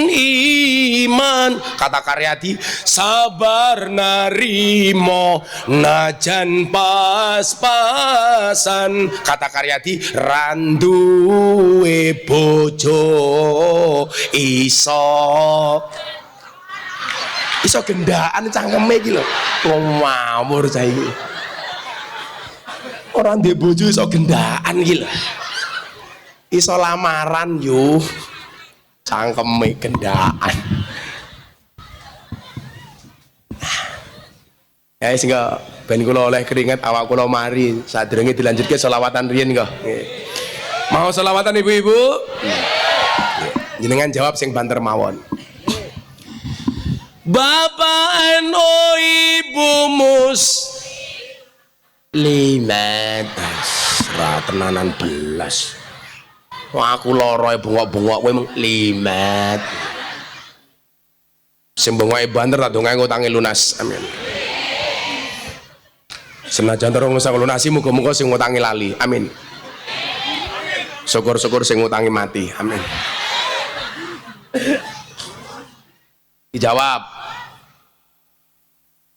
iman. Kata Karyadi, sabar narimo najan pas-pasan. Kata Karyadi, randuwe bojo iso gendaan cangkeme iki lho. Ngawur saiki. Ora ndek bojo iso gendaan iki lho. Iso lamaran yo cangkeme gendaan. Ya sehingga ben kula oleh keringet awak kula mari sadurunge dilanjutke selawatan riyen kok. Mau selawatan ibu-ibu? Jenengan jawab sing banter mawon. Bapak eno ibu muslimat ra tenanan belas. Wah aku lara bengok-bengok kowe limat. Sing bengoke banter tak dongae utange lunas. Amin. Senajan terus ngusah lunasi muga-muga sing ngutangi lali. Amin. Syukur-syukur sing ngutangi mati. Amin. Dijawab.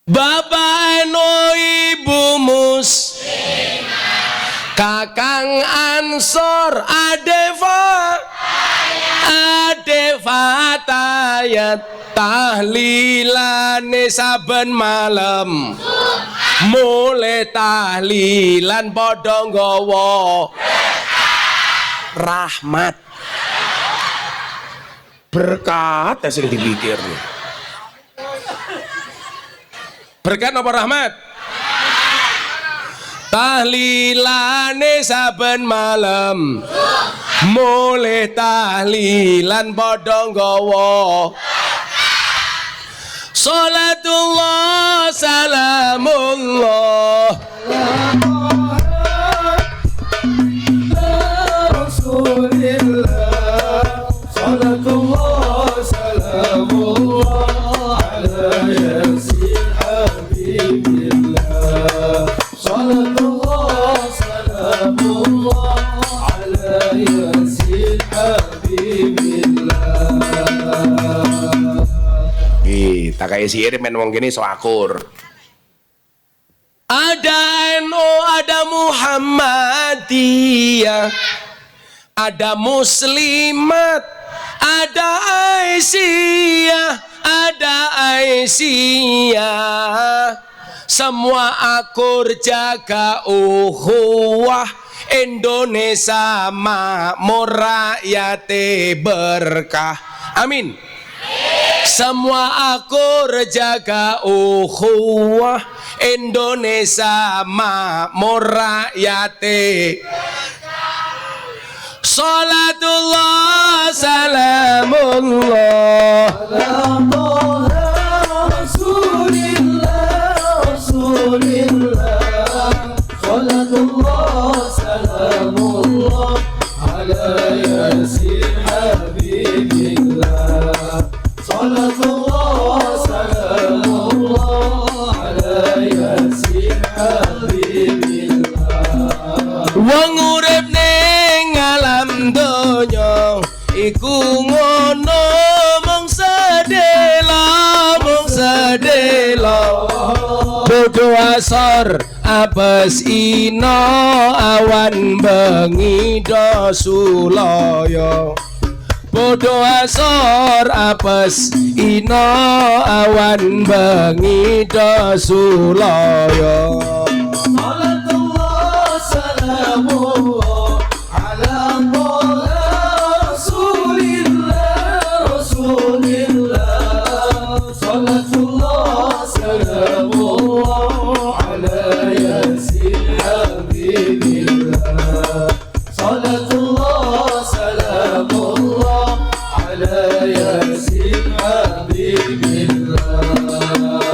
Bapak eno ibu Kakang Ansor Adeva tayat tahlilane saben malam mulai tahlilan padha nggawa rahmat berkat sing dipikir berkat apa rahmat tahlilane saben malam mulai tahlilan padha nggawa salatullah salamullah Rasulillah salatullah salamullah ala yasin habibillah salatullah salamullah ala yasin habibillah. Tak kayak si Irim men wong gini so akur. Ada NU, ada Muhammadiyah, ada Muslimat, ada Aisyah, semua akur jaga ukhuwah Indonesia makmur rakyate berkah. Amin. Semua akur jaga ukhuwah Indonesia makmur rakyate. Salatullah salamullah ala Rasulillah Rasulillah salatullah salamullah ala yasin habibillah salatullah salamullah ala yasin habibillah. wong urip ning alam donya iku ngono mung sedela bodho asor apes ino awan bengi do sulaya bodho asor apes ino awan bengi do sulaya. Salatullah salamullah ala Rasulillah Rasulillah salatullah salamullah ala yasin habibillah salatullah salamullah ala yasin habibillah.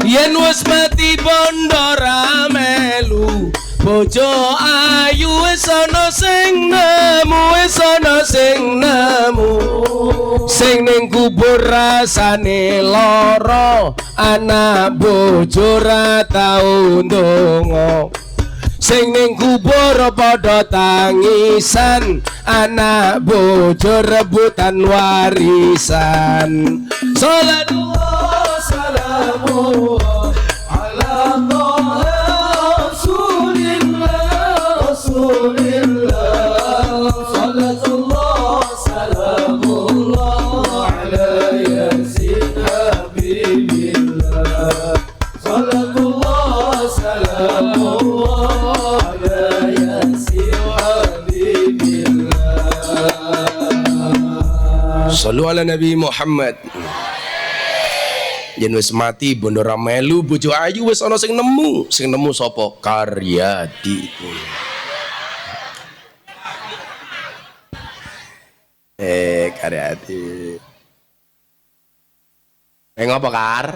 Yen wis mati bondo ra melu bojo ayu wis ana sing nemu sing ning kubur rasane lara anak bojo ra tau ndonga sing ning kubur padha tangisan anak bojo rebutan warisan. Salatullah salamullah ala Rasulillah Rasulillah salatullah salamullah ala yasin habibillah salatullah salamullah ala yasin habibillah. Sallu ala Nabi Muhammad. Yen wis mati bondo ra melu bojo ayu wis ana sing nemu sapa Karyadi. Karyadi ngapa Kar?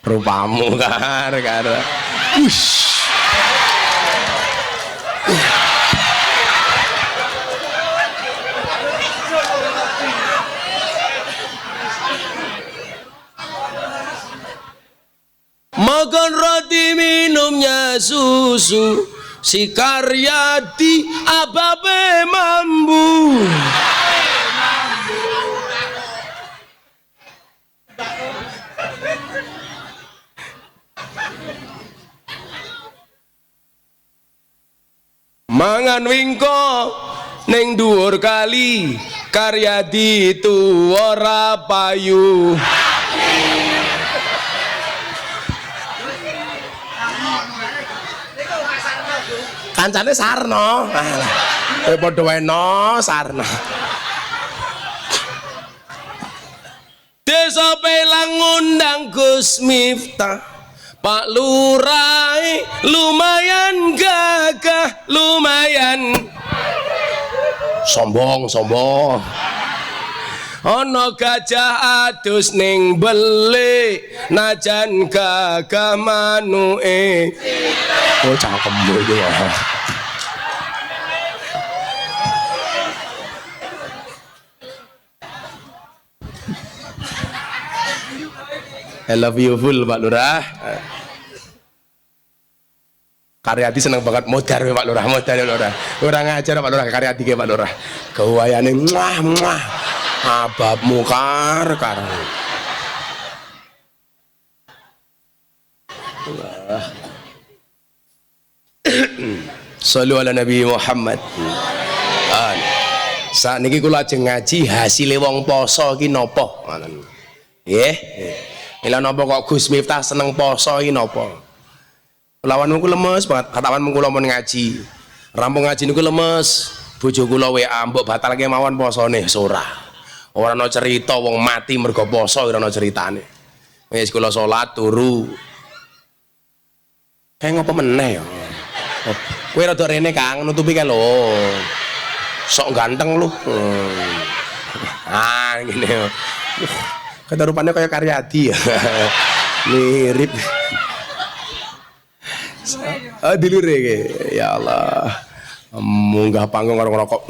Rupamu Kar. Ush. Makan roti minumnya susu si Karyadi ababe mambu. Mangan wingko ning dhuwur kali Karyadi itu ora payu. Kancane Sarno. Padha wae no Sarno. Desa Pelang ngundang Gus Miftah. Pak Lurah lumayan gagah, lumayan sombong. Ana gajah adus ning beli najan gagah manuke. Oh cangkem iki ya. I love you full Pak Lurah. Karyadi seneng banget modar Pak Lurah, modar ya Lurah. Ora ngajar Pak Lurah, Karyadi ke Pak Lurah. Gawayane muah. Ababmu kar. Sallu ala Nabi Muhammad. Saat niki kula ajeng ngaji hasile wong poso iki napa? Nggih. Mila napa kok Gus Miftah seneng poso iki napa? Lawan niku lemes banget, katawan kula mun ngaji. Rampung ngaji niku lemes. Bojo kula WA mbok batalke mawon posone ora. Ora ana cerita wong mati mergo poso ora ana ceritane. Wis kula salat turu. Kayak ngopo meneh ya. Kowe rada rene Kang nutupi kae lho. Sok ganteng lu. Ah ngene. Kata rupanya kayak Karyadi ya. Mirip. Dilure ke. Ya Allah. Munggah panggung karo ngerokok.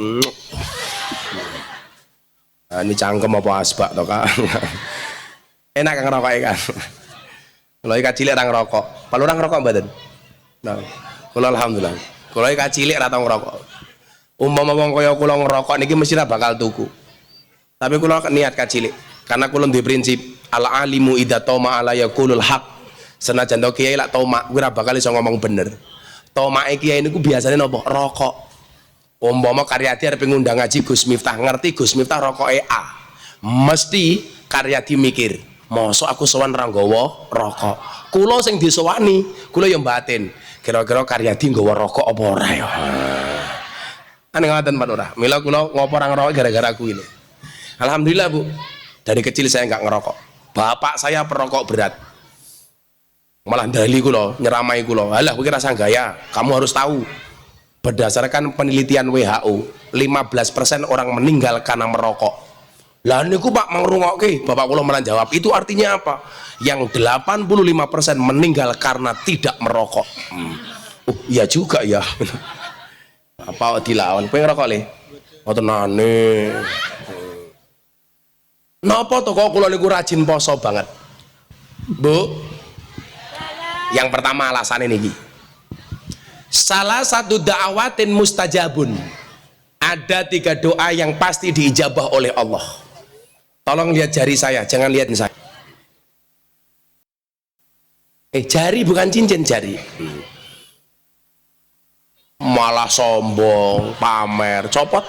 Nah, ini cangkem apa asbak to Kang? Enak kan ngerokok kan? Kalau iki cilik ra ngerokok. Kalau orang ngerokok mboten? Nah. Kula alhamdulillah. Kula iki cilik ra tau ngerokok. Umpama wong kaya kula ngerokok niki mesti ra bakal tuku. Tapi kula niat cilik karena kula duwe prinsip al alimu idza tama ala yaqulul haq. Senajan to kiai lak tomak kuwi ra bakal iso ngomong bener. Tomake kiai niku biasane napa? Rokok. Umpama Karyadi arep ngundang ngaji Gus Miftah, ngerti Gus Miftah rokoke A. Mesti Karyadi mikir, mosok aku sowan ra nggawa rokok. Kula sing disowani, kula ya batin. Kira-kira Karyadi nggawa rokok apa ora ya? Ane ngaten Pak Lurah. Mila kula ngopo ora ngerokok gara-gara kuwi lho. Alhamdulillah Bu. Dari kecil saya enggak ngerokok. Bapak saya perokok berat. Malah dali kula, nyeramai kula. Halah kowe rasa gaya, kamu harus tahu. Berdasarkan penelitian WHO, 15% orang meninggal karena merokok. Lah niku Pak mangrungokke, Bapak kula malah jawab, itu artinya apa? Yang 85% meninggal karena tidak merokok. Oh, iya juga ya. Apa dilawan kowe ngerokok le? Oh tenane. Napa to kok kula niku rajin poso banget? Bu. Yang pertama alasannya niki. Salah satu da'awatin mustajabun. Ada 3 doa yang pasti diijabah oleh Allah. Tolong lihat jari saya, jangan lihat saya. Jari bukan cincin, jari. Malah sombong, pamer, copot.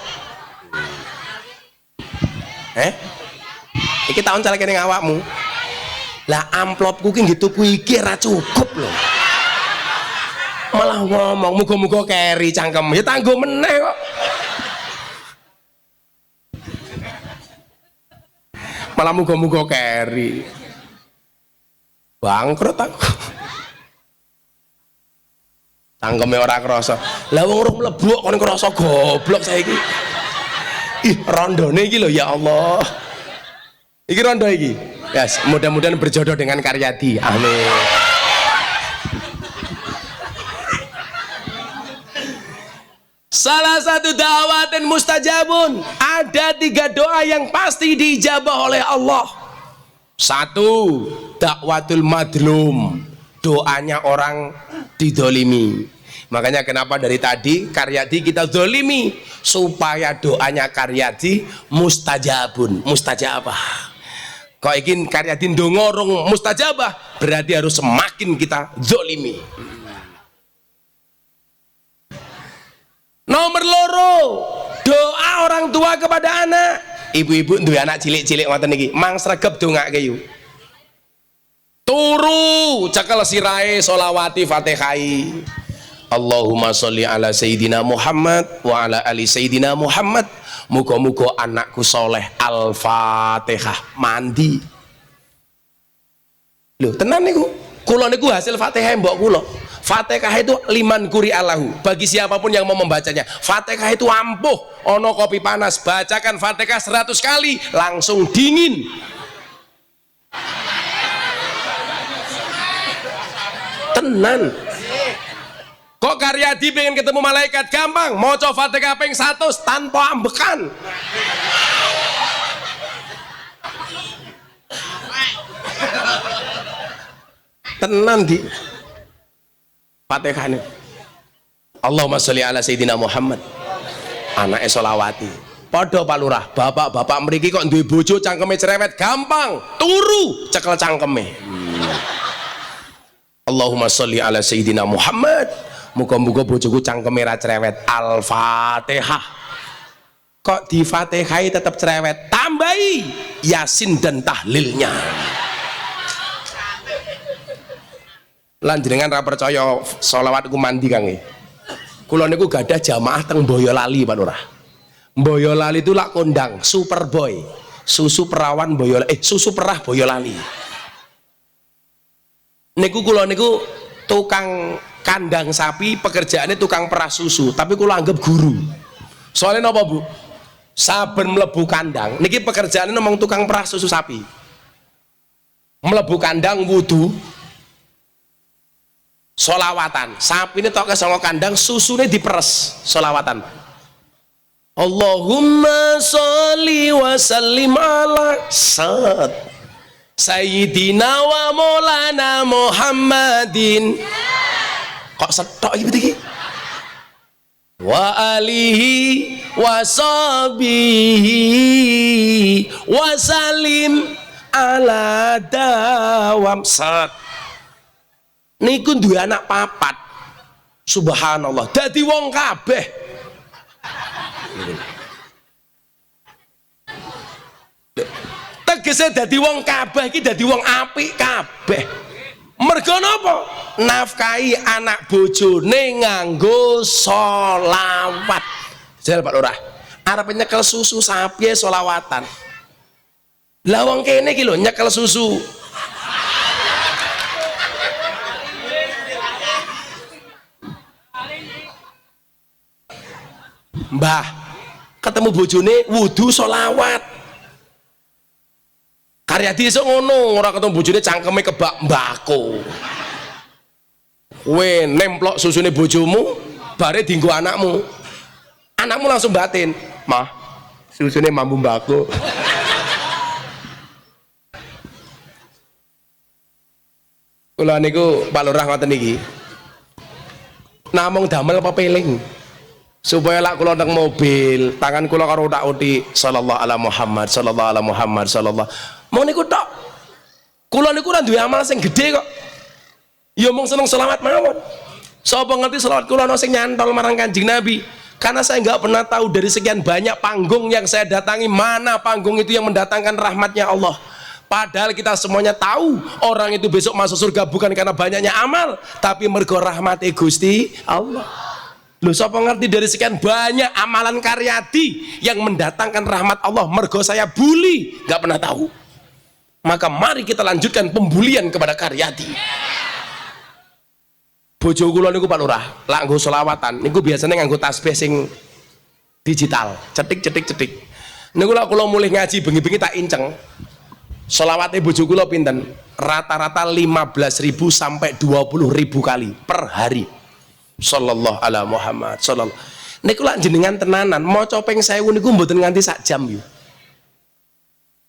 Iki tahun celek ning awakmu. Lah amplopku ki gitu iki ra cukup lho. Malah ngomong muga-muga keri cangkem. Ya tanggo meneh kok. Malah muga-muga keri. Bangkrut aku. Cangkeme ora krasa. Lah wong urung mlebok kon krasa goblok saiki. Ih, rondone iki lho ya Allah. Iki rondo iki. Yes, mudah-mudahan berjodoh dengan Karyadi. Amin. Salah satu da'awatin mustajabun. Ada 3 doa yang pasti diijabah oleh Allah. 1, dakwatul madlum. Doanya orang didolimi. Makanya kenapa dari tadi Karyadi kita dolimi, supaya doanya Karyadi mustajabun. Mustajabah. Kok ingin Karyadi ndongorong mustajabah, berarti harus semakin kita zolimi. Nomor 2, doa orang tua kepada anak. Ibu-ibu duwe anak cilik-cilik ngoten niki, mang sregep dongake yu. Turu cekel sirahe selawati Fatihai. Allahumma sholli ala Sayyidina Muhammad wa ala ali Sayyidina Muhammad. Muga-muga anakku soleh. Al-Fatihah. Mandi. Loh tenan niku. Kula niku hasil Fatihah mbok kula. Fatihah itu liman kuri Allahu, bagi siapapun yang mau membacanya. Fatihah itu ampuh, ono kopi panas, bacakan Fatihah 100 kali langsung dingin. Tenan. Kok Karyadi pengen ketemu malaikat gampang, mau coba Fatihah ping 100 tanpa ambekan. Tenan di Fatihah ini. Allahumma sholli ala Sayyidina Muhammad. Anake solawati. Padha Pak Lurah, bapak-bapak mriki kok duwe bojo cangkeme cerewet, gampang, turu cekel cangkeme. Allahumma sholli ala Sayyidina Muhammad. Muga-muga bojoku cangkeme ra cerewet. Al-Fatihah. Kok di Fatihah tetap cerewet, tambahi Yasin dan tahlilnya. Lan jenengan ra percaya selawat ku mandi Kang nggih. Kula niku gadah jamaah teng Boyolali Pak Lurah. Boyolali itu lak kondang Superboy. susu perawan Boyolali, susu perah Boyolali. Niku kula niku tukang kandang sapi, pekerjaannya tukang perah susu, tapi kula anggap guru. Soalnya napa Bu? Saben mlebu kandang, niki pekerjaannya nemong tukang perah susu sapi. Mlebu kandang wudu, solawatan. Sapi ini tok kesongo kandang, susunya diperes, solawatan. Allahumma sholli wa sallim ala Sayyidina wa Maulana Muhammadin. Kok setok iki? Wa alihi wa sahbihi wa salim ala dawam. Niku duwe anak papat. Subhanallah, dadi wong kabeh. Tegese dadi wong kabeh iki dadi wong apik kabeh. Mergo napa? Nafkahi anak bojone nganggo sholawat. Jel Pak Lurah, arep nyekel susu sapi sholawatan. Lah wong kene iki lho nyekel susu. Mbah, ketemu bojone wudu sholawat. Karyadi esuk ngono, ora ketemu bojone cangkeme kebak mbako. Kowe nemplok susune bojomu, bare dienggo anakmu. Anakmu langsung batin, "Mah, susune mambu mbako." Kula niku Pak Lurah ngoten niki. Namung damel pepeling. Supaya lak kula nang mobil, tangan kula karo utak-utik sallallahu ala Muhammad, sallallahu ala Muhammad, sallallahu. Mau niku tok. Kula niku ora duwe amal sing gedhe kok. Ya mung seneng selawat mawon. Sapa ngerti selawat kula ana sing nyantol marang Kanjeng Nabi? Karena saya nggak pernah tahu dari sekian banyak panggung yang saya datangi, mana panggung itu yang mendatangkan rahmatnya Allah. Padahal kita semuanya tahu orang itu besok masuk surga bukan karena banyaknya amal, tapi mergo rahmati Gusti Allah. Loh, sapa ngerti dari sekian banyak amalan Karyadi yang mendatangkan rahmat Allah, mergo saya bully, nggak pernah tahu. Maka mari kita lanjutkan pembulian kepada Karyadi. Bojo kula niku Pak Lurah, lak nggo selawatan niku biasanya nganggo tasbih sing digital, cetik. Niku lak kula mulih ngaji bengi-bengi tak inceng. Selawate bojo kula pinten? Rata-rata 15.000 sampai 20.000 kali per hari. Sallallahu ala Muhammad sallallahu. Niku lak jenengan tenanan maca ping 1000 niku mboten nganti sak jam yo.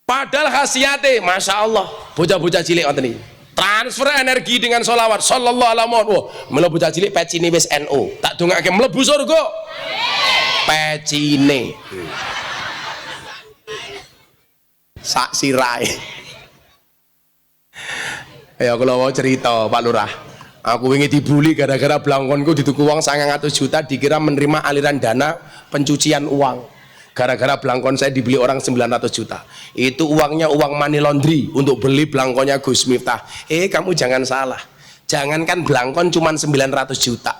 Padahal khasiate Masya Allah, bocah-bocah cilik ngoten iki. Transfer energi dengan sholawat sallallahu ala Muhammad. Wah, mula bocah cilik pecine wis NU. Tak dongake mlebu surga. Pecine. Sak sirahe. Ya kula mau cerita Pak Lurah. Aku wingi dibully gara-gara blangkonku dituku uang 900 juta dikira menerima aliran dana pencucian uang. Gara-gara blangkon saya dibeli orang 900 juta. Itu uangnya uang money laundry untuk beli blangkonnya Gus Miftah. Kamu jangan salah. Jangankan blangkon cuma 900 juta.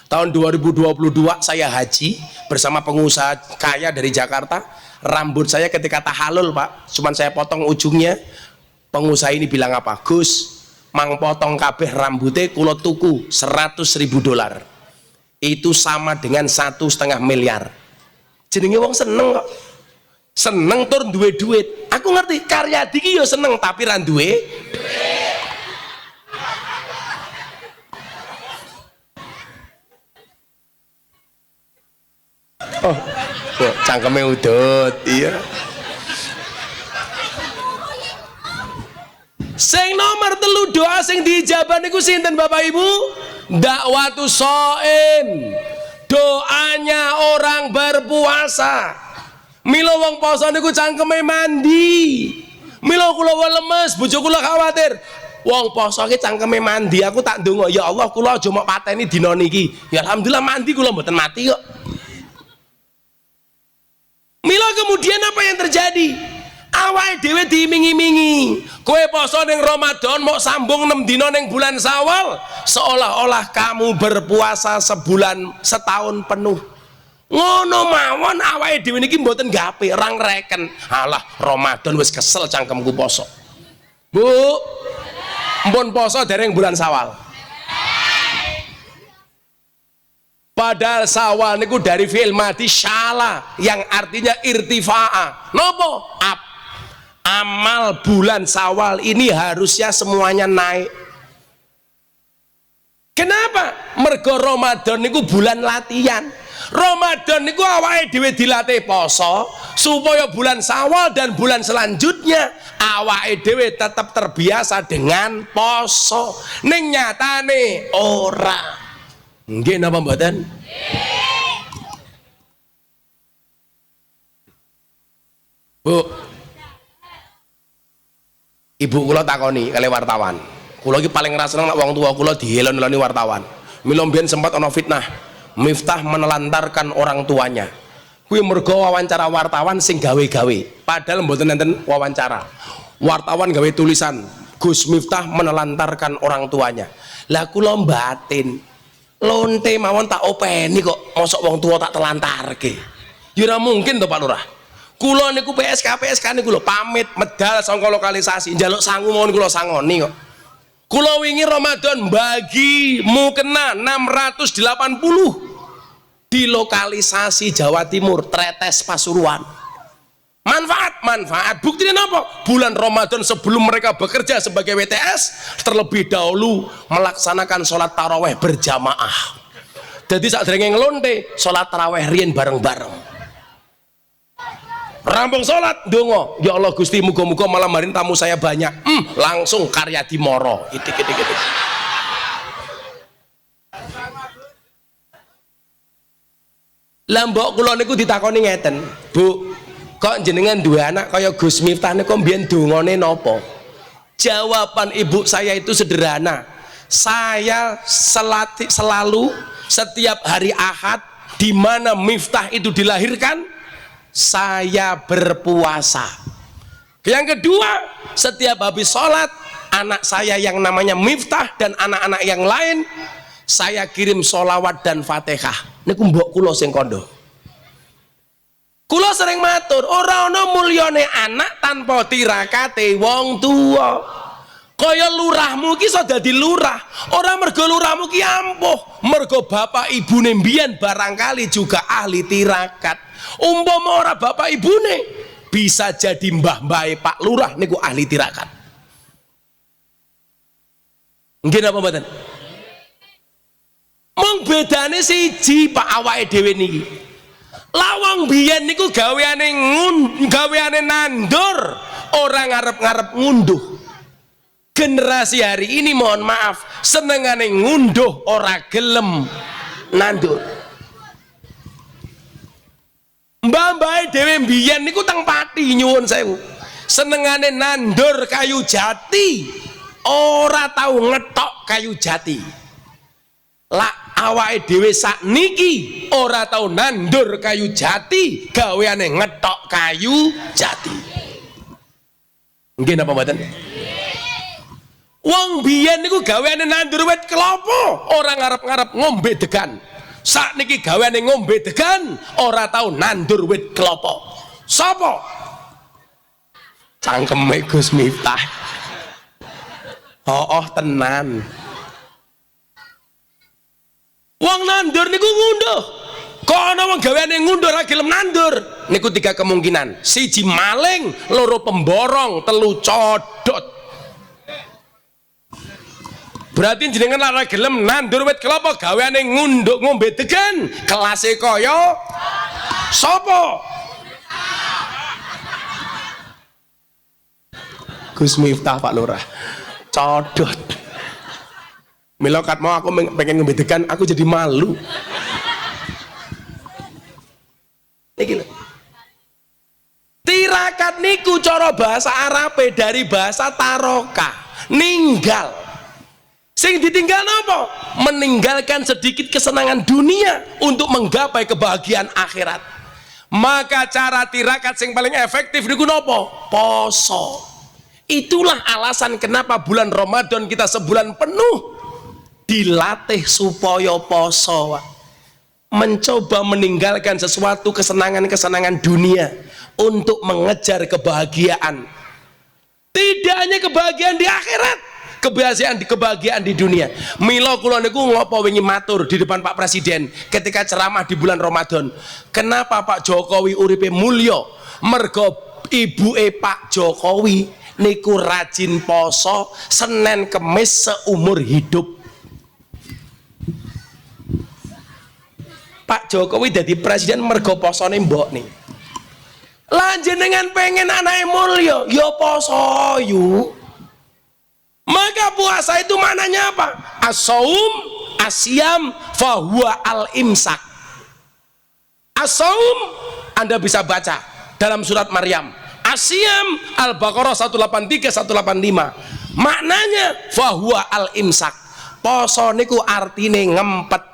Tahun 2022 saya haji bersama pengusaha kaya dari Jakarta. Rambut saya ketika tahalul Pak, cuman saya potong ujungnya. Pengusaha ini bilang apa? Gus, mang potong kabeh rambutnya kulo tuku $100.000. Itu sama dengan 1,5 miliar. Jenenge wong seneng kok. Seneng tur duwe duit. Aku ngerti Karyadi iki ya seneng tapi ra duwe duit. Oh, cangkeme udut, iya. Sing nomor 3 doa sing diijabah niku sinten Bapak Ibu? Dakwatus shaim. Doanya orang berpuasa. Mila wong poso niku cangkeme mandi. Mila kula lemes, bojo kula khawatir. Wong poso ki cangkeme mandi, aku tak ndonga, ya Allah kula aja mok pateni dina niki. Ya alhamdulillah mandi kula mboten mati kok. Mila kemudian apa yang terjadi? Awake dhewe diiming-imingi. Kowe poso ning Ramadan mau sambung 6 dina ning bulan Syawal, seolah-olah kamu berpuasa setahun penuh. Ngono mawon awake dhewe niki mboten gape, orang reken. Alah, Ramadan wis kesel cangkemku poso. Bu, mpun poso dereng bulan Syawal. Padahal Syawal niku dari fi'il madi syala yang artinya irtifa'a. Nopo? Amal bulan Syawal ini harusnya semuanya naik. Kenapa? Mergo Ramadan niku bulan latihan. Ramadan niku awake dhewe dilatih poso supaya bulan Syawal dan bulan selanjutnya awake dhewe tetap terbiasa dengan poso. Ning nyatane ora. Nggih napa mboten? Bu, ibu kula takoni kali wartawan. Kula iki paling ngrasa nek wong tua kula dihelon-heloni wartawan. Mila mbiyen sempat ana fitnah Miftah menelantarkan orang tuanya. Kuwi mergo wawancara wartawan sing gawe-gawe. Padahal mboten nenten wawancara. Wartawan gawe tulisan, Gus Miftah menelantarkan orang tuanya. Lah kula batin. Lonte mawon tak openi kok mosok wong tua tak telantarke. Ya ora mungkin to Pak Lurah. Kula niku PSK niku lho pamit medal saka lokalisasi, njaluk sangu mawon kula sangoni kok. Kula wingi Ramadan bagi mukena 680 di lokalisasi Jawa Timur, Tretes Pasuruan. Manfaat. Buktinya apa? Bulan Ramadan sebelum mereka bekerja sebagai WTS, terlebih dahulu melaksanakan sholat taraweh berjamaah. Jadi saat derenge ngelonte, sholat taraweh riyen bareng-bareng. Rampung sholat, dongo, ya Allah Gusti, muga-muga malam hari tamu saya banyak. Langsung karya dimoro. Itik. Lambok kula niku ditakoni ngeten, Bu, kok jenengan dua anak kaya Gus Miftah niku mbiyen dongane napa? Jawaban ibu saya itu sederhana. Saya selalu setiap hari Ahad di mana Miftah itu dilahirkan, saya berpuasa. Yang kedua, setiap habis sholat, anak saya yang namanya Miftah dan anak-anak yang lain, saya kirim sholawat dan fatihah. Niku mbok kula sing kondo. Kula sering matur, ora ana mulyane anak tanpa tirakate wong tua. Kaya lurahmu ki iso dadi lurah, ora mergo lurahmu ki ampuh, mergo bapak ibune mbiyen barangkali juga ahli tirakat. Umpama ora bapak ibune, bisa jadi mbah-mbahe Pak Lurah niku ahli tirakat. Nggih napa mboten? Mung bedane siji Pak awake dhewe niki. Lawang biyen niku gaweane nandur, ora ngarep-ngarep ngunduh. Generasi hari ini mohon maaf, senengane ngunduh ora gelem nandur. Mbah-mbahe dhewe mbiyen niku teng Pati nyuwun sewu. Senengane nandur kayu jati, ora tahu ngetok kayu jati. Lah awake dhewe sakniki ora tahu nandur kayu jati, gaweane ngetok kayu jati. Nggih napa mboten? Wong biyen niku gaweane nandur wit kelapa, ora ngarep-ngarep ngombe degan. Sakniki gaweane ngombe degan, ora tahu nandur wit kelapa. Sapa? Cangkeme Gus Miftah. Oh tenan. Wong nandur niku ngunduh. Kok ana wong gaweane ngunduh ora gelem nandur? Niku tiga kemungkinan. Siji maling, loro pemborong, telu codot. Berarti jenengan ora gelem nandur wit kelapa, gaweane ngunduk ngombe degan, kelase kaya sapa? Gus Miftah Pak Lurah. Codot. Milokat mau aku pengen ngebedekan, aku jadi malu. Iki lho. Tirakat niku cara bahasa Arabe dari bahasa taroka, ninggal. Sing ditinggal apa? Meninggalkan sedikit kesenangan dunia untuk menggapai kebahagiaan akhirat. Maka cara tirakat sing paling efektif niku napa? Poso. Itulah alasan kenapa bulan Ramadan kita sebulan penuh dilatih supaya poso. mencoba meninggalkan sesuatu kesenangan-kesenangan dunia untuk mengejar kebahagiaan. Tidak hanya kebahagiaan di akhirat, kebahagiaan di dunia. Mila kula niku ngopo wingi matur di depan Pak Presiden ketika ceramah di bulan Ramadan. Kenapa Pak Jokowi uripe mulya? Mergo ibuke Pak Jokowi niku rajin poso Senin Kemis seumur hidup. Pak Jokowi jadi presiden mergo posone mbok nih. Lah jenengan pengen anake mulya, ya poso yu. Maka puasa itu maknanya apa? As-saum, asyam, fahuwa al-imsak. As-saum Anda bisa baca dalam surat Maryam. Asyam Al-Baqarah 183 185. Maknanya fahuwa al-imsak. Poso niku artine ngempet.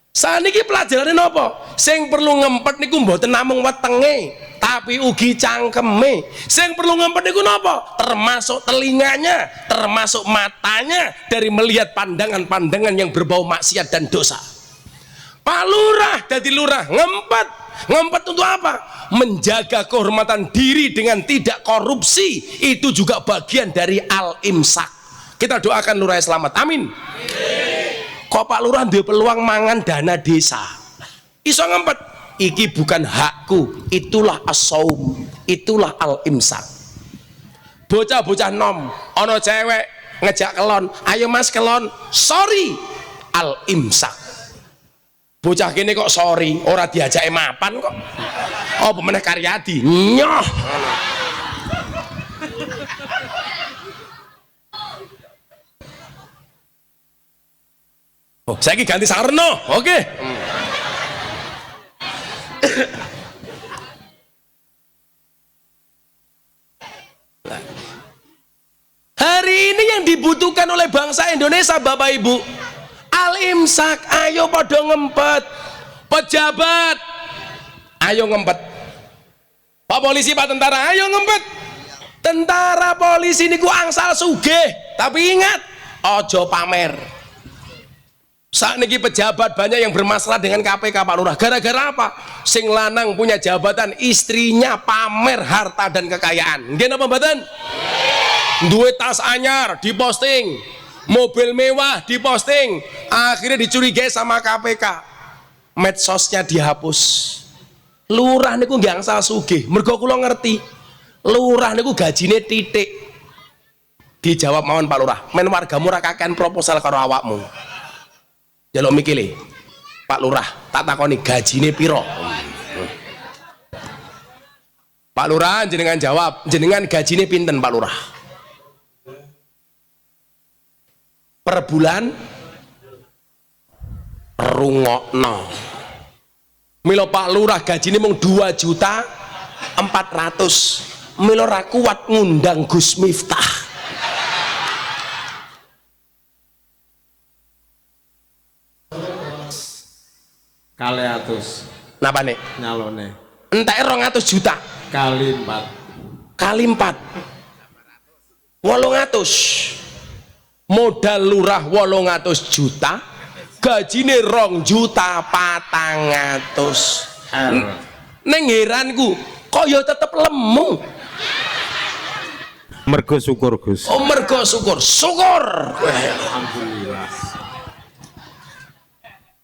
Saniki pelajaran apa? Sing perlu ngempet niku mboten namung wetenge, tapi ugi cangkeme. Sing perlu ngempet niku napa? Termasuk telinganya, termasuk matanya dari melihat pandangan-pandangan yang berbau maksiat dan dosa. Pak Lurah dadi lurah ngempet. Ngempet untuk apa? Menjaga kehormatan diri dengan tidak korupsi. Itu juga bagian dari al-imsak. Kita doakan lurah selamat. Amin. Kok Pak Lurah duwe peluang mangan dana desa, iso ngempet, iki bukan hakku, itulah as-saum, itulah al-imsak. Bocah-bocah nom, ono cewek ngejak kelon, ayo mas kelon, sorry, al-imsak. Bocah gini kok sorry, ora diajak mapan kok. Oh pemenang Karyadi, nyoh. Oh, saya ganti Sarno, oke. Hari ini yang dibutuhkan oleh bangsa Indonesia, Bapak Ibu, al-imsak. Ayo podo ngempet. Pejabat, ayo ngempet. Pak polisi, Pak tentara, ayo ngempet. Tentara polisi niku angsal sugih, tapi ingat, ojo pamer. Saat niki pejabat banyak yang bermasalah dengan KPK Pak Lurah. Gara-gara apa? Sing lanang punya jabatan, istrinya pamer harta dan kekayaan. Nggih napa mboten? Duwe tas anyar diposting, mobil mewah diposting, akhirnya dicurigai sama KPK. Medsosnya dihapus. Lurah niku nggih angsal sugih. Mergo kula ngerti. Lurah niku gajine titik. Dijawab mawon Pak Lurah, men wargamu ra kakean proposal karo awakmu. Jaluk mikile Pak Lurah, tak takoni gajine piro? Pak Lurah jenengan jawab, jenengan gajine pinten Pak Lurah? Per bulan rungokno. Milo Pak Lurah gajine mung 2.400.000. Milo ra kuat ngundang Gus Miftah. Kali atus Napa nih? nyalone Entek 200 juta kali 4 kali 4 800. Modal lurah 800 juta, gajine 2.400.000. Neng heranku kok ya tetep lemu. mergo syukur Gus. Oh mergo syukur Alhamdulillah.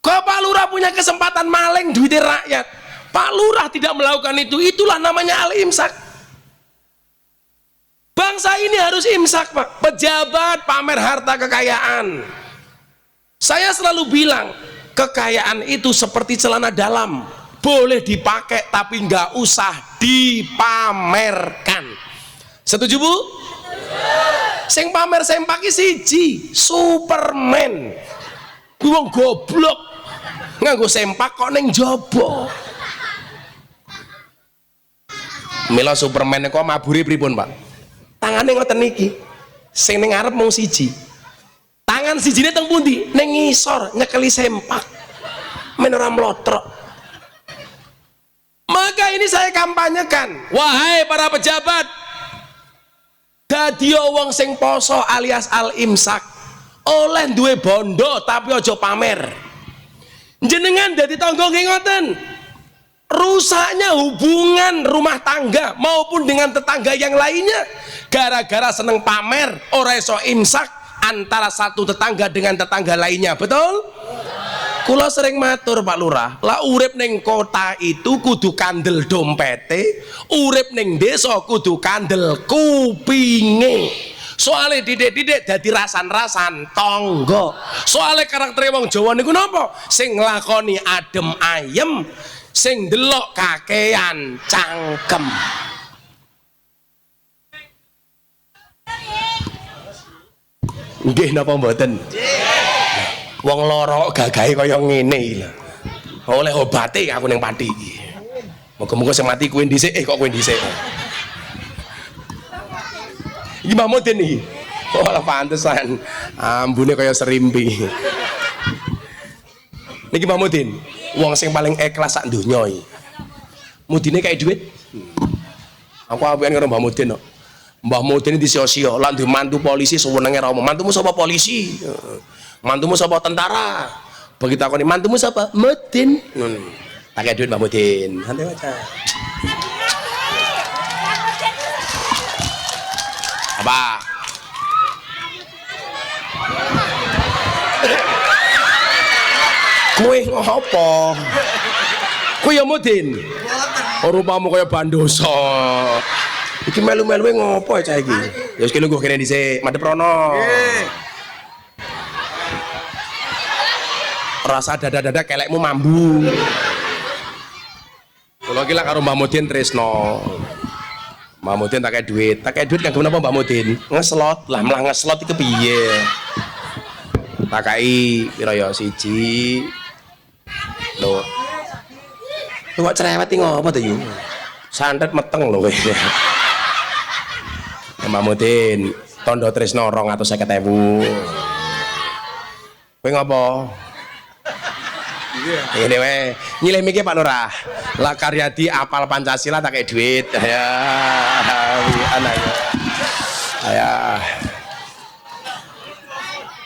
Kok Pak Lurah punya kesempatan maling duit rakyat, Pak Lurah tidak melakukan itu. Itulah namanya al-imsak. Bangsa ini harus imsak Pak. Pejabat pamer harta kekayaan. Saya selalu bilang kekayaan itu seperti celana dalam, boleh dipakai tapi nggak usah dipamerkan. Setuju Bu? Sing pamer sempaki siji Superman. Wong goblok nganggo sempak kok ning jaba. Mila Superman kok mabure pripun Pak? Tangane ngoten niki. Sing ning ngarep mung siji. Tangan sijine teng pundi? Ning ngisor nyekeli sempak. Men ora mlotrok. Maka ini saya kampanyekan, wahai para pejabat, dadi wong sing poso alias al-imsak, oleh duwe bondo tapi aja pamer. Jenengan dadi tangga nggih ngoten. Rusaknya hubungan rumah tangga maupun dengan tetangga yang lainnya gara-gara seneng pamer, ora iso imsak antara satu tetangga dengan tetangga lainnya. Betul? Kula sering matur Pak Lurah, lah urip ning kota itu kudu kandel dompete, urip ning desa kudu kandel kupinge. Soale didik-didik dadi rasan-rasan tangga. Soale karaktere wong Jawa niku napa? Sing nglakoni adem ayem, sing delok kakean cangkem. Nggih napa mboten? Wong lara gagahe kaya ngene iki lho. Oleh obate aku ning pati iki. Moga-moga sing mati kuwi dhisik, kok kuwi dhisik. Iki Mbah Mudin iki. Oh, lah pantesan. Ambune kaya serimpi. Niki Mbah Mudin, wong sing paling ikhlas sak donya iki. Mudine kae dhuwit. Aku apekan karo Mbah Mudin kok. Mbah Mudin disio-sio, lan duwe mantu polisi suwenenge ra omong. Mantumu sapa polisi? Mantumu sapa tentara? Begitu takoni mantumu sapa? Mudin. Ngono. Tak kae dhuwit Mbah Mudin. Santai aja. Apa? Kowe ngopo? Kowe ya Mudin? Rupamu kaya bandosa. Iki melu-meluwe ngopo cah iki? Ya wis kene nggo kene dhisik, madhep rono. Rasa dada-dada kelekmu mambu. Kula iki lak karo Mbah Mudin tresno. Mbah Mudin tak kayak duit kanggo napa Mbah Mudin? Ngeslot, lah malah ngeslot iki piye? Tak kai pira ya siji. Lho. Kok cerewet iki ngopo to yu? Santet meteng lho kowe. Mbah Mudin, tondo tresno 250.000. Kowe ngopo? Ini weh, nyilih mikir Pak Lurah. Lah Karyadi apal Pancasila tak kayak duit. Ya, anaknya. Ya.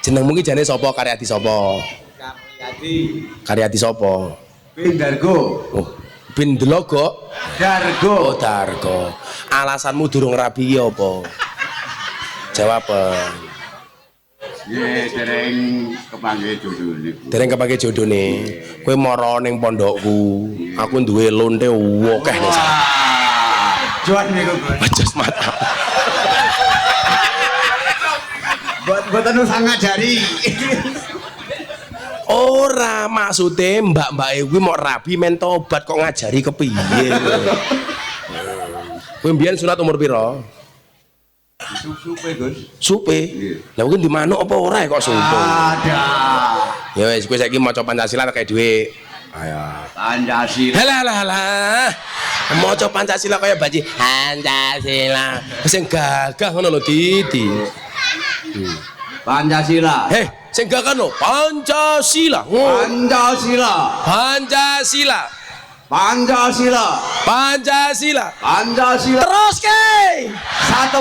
Jenengmu ki jane sapa? Karyadi sapa? Karyadi sapa? Dargo. Oh, bin Delogo. Dargo. Oh, Dargo. Alasanmu durung rabi ki apa? Jawaban. Ye dereng kepanggih jodone. Dereng kepanggih jodone. Kowe mara ning pondokku. Aku duwe lonte akeh ning sana. Juan niku, Bos. Bajos mata. Boten usah ngajari. Ora maksude mbak-mbake kuwi mok rabi men tobat kok ngajari kepiye. Kowe mbiyen sunat umur pira? Supe, Gus. Supe. Lah kuwi di manuk apa ora kok supe? Ada. Ya wis kowe saiki maca Pancasila tak dhuwit. Ayo. Pancasila. Halah. Maca Pancasila kaya baji Pancasila. Sing gagah ngono lho Didi. Pancasila. Heh, sing gagah no Pancasila. Pancasila. Pancasila. Pancasila. Pancasila. Pancasila. Terus ke 1.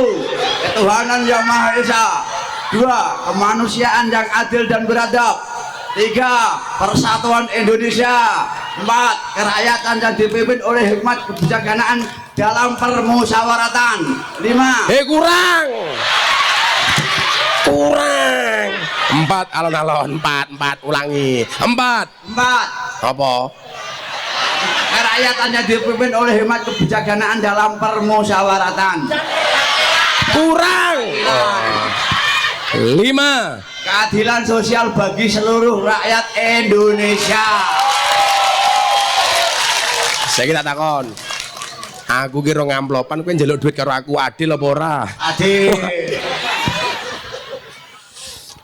Ketuhanan yang Maha Esa. 2. Kemanusiaan yang adil dan beradab. 3. Persatuan Indonesia. 4. Kerakyatan yang dipimpin oleh hikmat kebijaksanaan dalam permusyawaratan. 5. kurang 4 alon-alon 4 ulangi 4 apa Kerakyatan yang dipimpin oleh hikmat kebijaksanaan dalam permusyawaratan. kurang 5 Keadilan sosial bagi seluruh rakyat Indonesia. saya kita takon aku kira ngamplopan kowe njaluk duit karo aku adil apa ora Adil.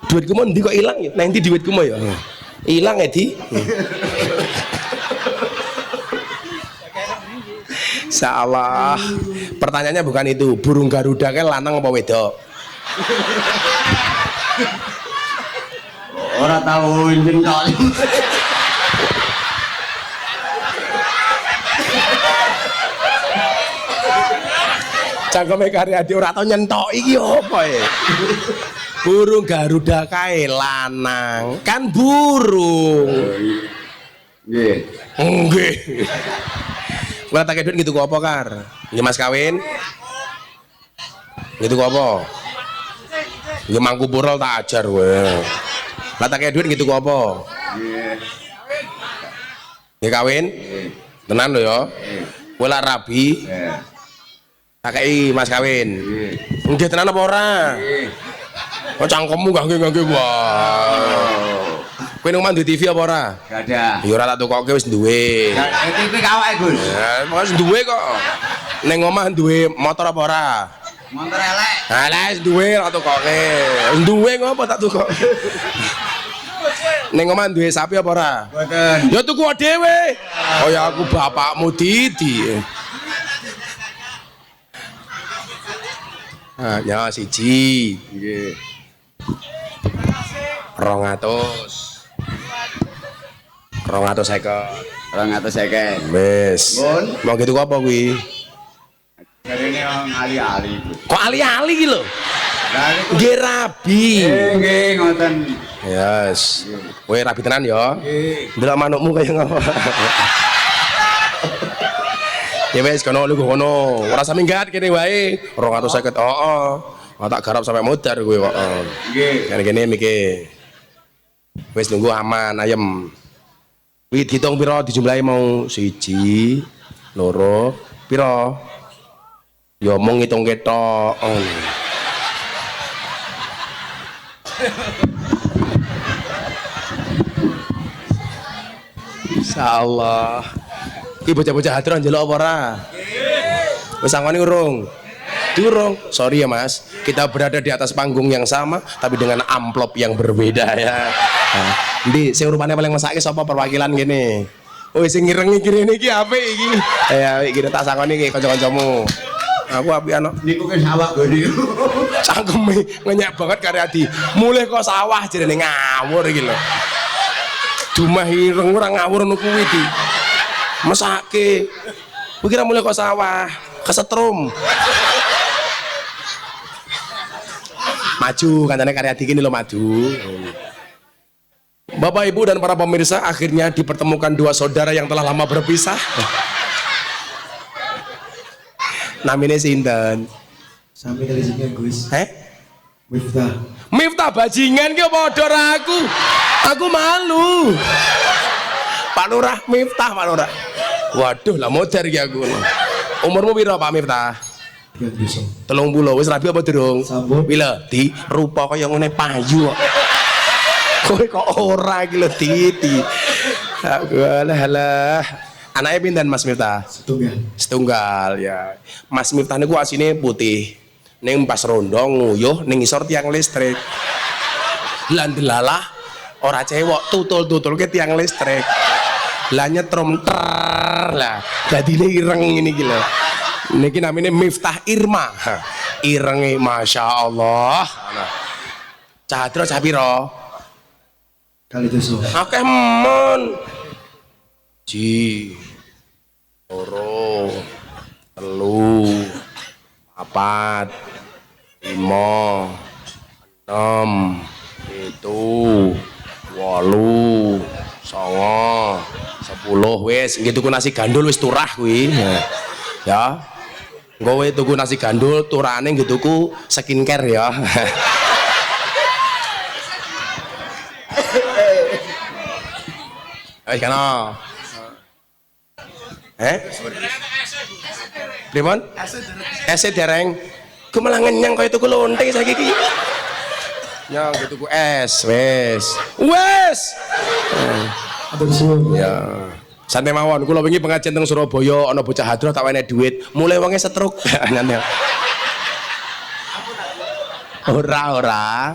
duitku mau ndi kok ilang ya nanti duitku mau ya ilang ya di salah pertanyaannya bukan itu burung Garuda kan lanang apa wedok Ora tahu jengkol. cangkeme Karyadi ora tau nyentok iki apa ya burung Garuda kae lanang kan burung Nggih. Nggih. Kowe tak duit gitu ku apa, Kar? Nggih Mas kawin. Gitu ku apa? Nggih mangku purol tak ajar kowe. Lah tak duit gitu ku apa? Nggih. Nggih kawin. Tenan lho ya. Kowe lak rabi. Nggih. Tak kei Mas kawin. Nggih. Nggih tenan apa ora? Nggih. Kok cangkemmu gak nggih wah. Kowe nang mandu TV apa ora? Gak ada. Ya ora tak tukokke wis duwe. TV kawake, Gus. Ya, wis duwe kok. Ning omah duwe motor apa ora? Motor elek. Alah wis duwe tak tukokke. Wis duwe ngopo tak tukokke. Ning omah duwe sapi apa ora? Mboten. Ya tuku dhewe. Kaya aku bapakmu Didi. Ah, ya siji. Nggih. 200. 250. 250. Wis. Mun. Mau gitu apa kuwi? Jarine wong ali-ali. Kok ali-ali iki lho? Lah niku Nggih rabi. nggih ngoten. Yes. Kowe rabi tenan ya? Nggih. Ndelok manukmu kaya ngopo. Ya wis kono lu kono. Ora sampe minggat kene wae. 250. Heeh. Tak garap sampe modar kowe kok. Nggih. Kene mikir. Wis nunggu aman ayem. Kuwi dihitung pira dijumlahi mau 1, 2, pira? Ya mung ngitung ketok. Insyaallah. Iki bocah-bocah hadron njaluk apa ora? Wis sangoni urung? Durung. Sorry ya Mas, kita berada di atas panggung yang sama tapi dengan amplop yang berbeda ya. Nah, ndi sing rupane paling mesake sapa perwakilan kene? Oh sing ngirengi kene iki apik iki. Ya iki tak sangoni iki kanca-kancamu. Aku apik ana. Niku ke sawah gone. Cangkeme ngenyek banget karo Adi. Mulih kok sawah jenenge ngawur iki lho. Dumah ireng ora ngawur ngono kuwi iki. Mesake. Kuwi kira mulih kok sawah, kesetrum. Maju kancane karya Adi ini lo maju. Bapak Ibu dan para pemirsa, akhirnya dipertemukan dua saudara yang telah lama berpisah. Namanya sinten? Sampai kali sini Gus. Miftah. Miftah bajingan ki padha ra aku. Aku malu. Pak Lurah Miftah, Pak Lurah. Waduh, lah modar ki aku. Umurmu piro Pak Miftah? 30 wis rabi apa durung? Sambut. Pila di rupa kaya ngene payu kok. Kowe kok ora iki lho Titi. Alah. Anake pinten Mas Miftah? Setunggal ya. Mas Miftah niku asine putih. Ning pas rondo nguyuh ning isor tiang listrik. Lah ndelalah ora cewek tutul-tutul ke tiang listrik. Lah nyetrum ter lah. Dadine ireng ngene iki lho. Niki namanya Miftah Irma. Irenge Masya Allah. Cadro capiro Kali itu akeh mon. Ji loro telu 4 5 6 7 8 9 10 wis nggih tuku nasi gandul wis turah kuwi ya. Kowe tuku nasi gandul turane nggih tuku skincare ya. Ayo kana. Pripun? Es dereng. Ku malah ngenyang kaya tuku lonte saiki iki. Ya nggih tuku es, wis. Wis. ada susu. Ya. Santai mawon, kula wingi pengajian teng Surabaya ana bocah hadroh tak wenehi dhuwit, mulai wonge stroke. Ora.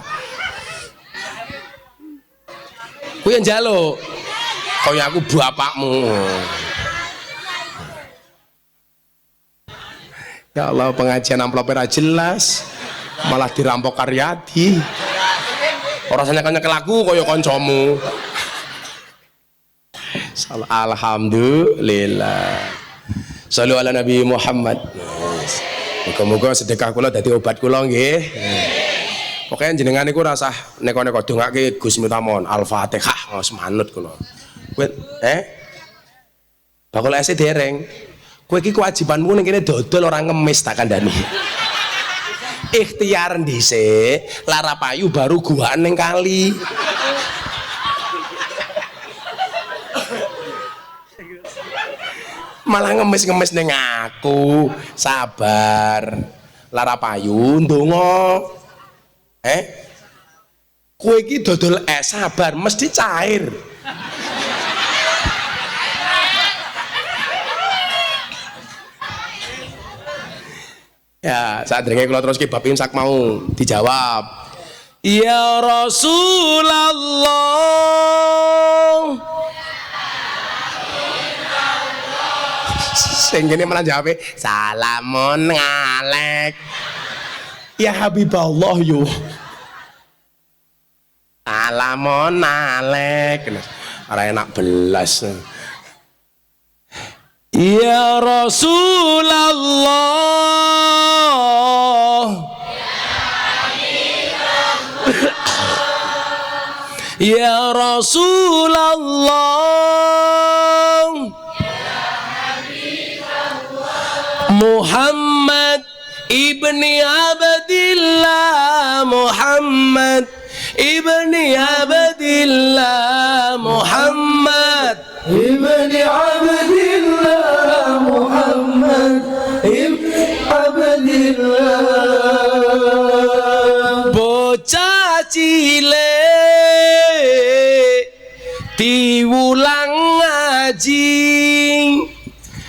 Kuwi yang njaluk. Kaya aku bapakmu. Ya Allah, pengajian amplopnya jelas, malah dirampok Karyadi. Ora nyekel aku kaya kancamu. Alhamdulillah. Shallu ala Nabi Muhammad. Muga-muga sedekah kula dadi obat kula nggih. Pokoke jenengan niku rasah neko-neko dongake Gus Miftah mawon Al-Fatihah, manut kula. Kowe bakul es dereng. Kowe iki kewajibanmu ning kene dodol ora ngemis tak kandhani. Ikhtiar dhisik, lara payu baru guaan ning kali. Malah ngemis-ngemis ning aku. Sabar. Lara payu ndonga. Kowe iki dodol es sabar mesti cair. Ya, saat dengar kalau terus bab imsak mau dijawab. Ya Rasulullah. Sing ngene malah jawab salamun alaik. Ya Habiballah yo. Salamun alaik. Ora enak belas. Ya Rasulullah. Ya Rasulullah. Muhammad ibni Abdillah. Muhammad ibni Abdillah. Muhammad ibni Abdillah. Muhammad ibni Abdillah. Bocah cilik diulang ngaji,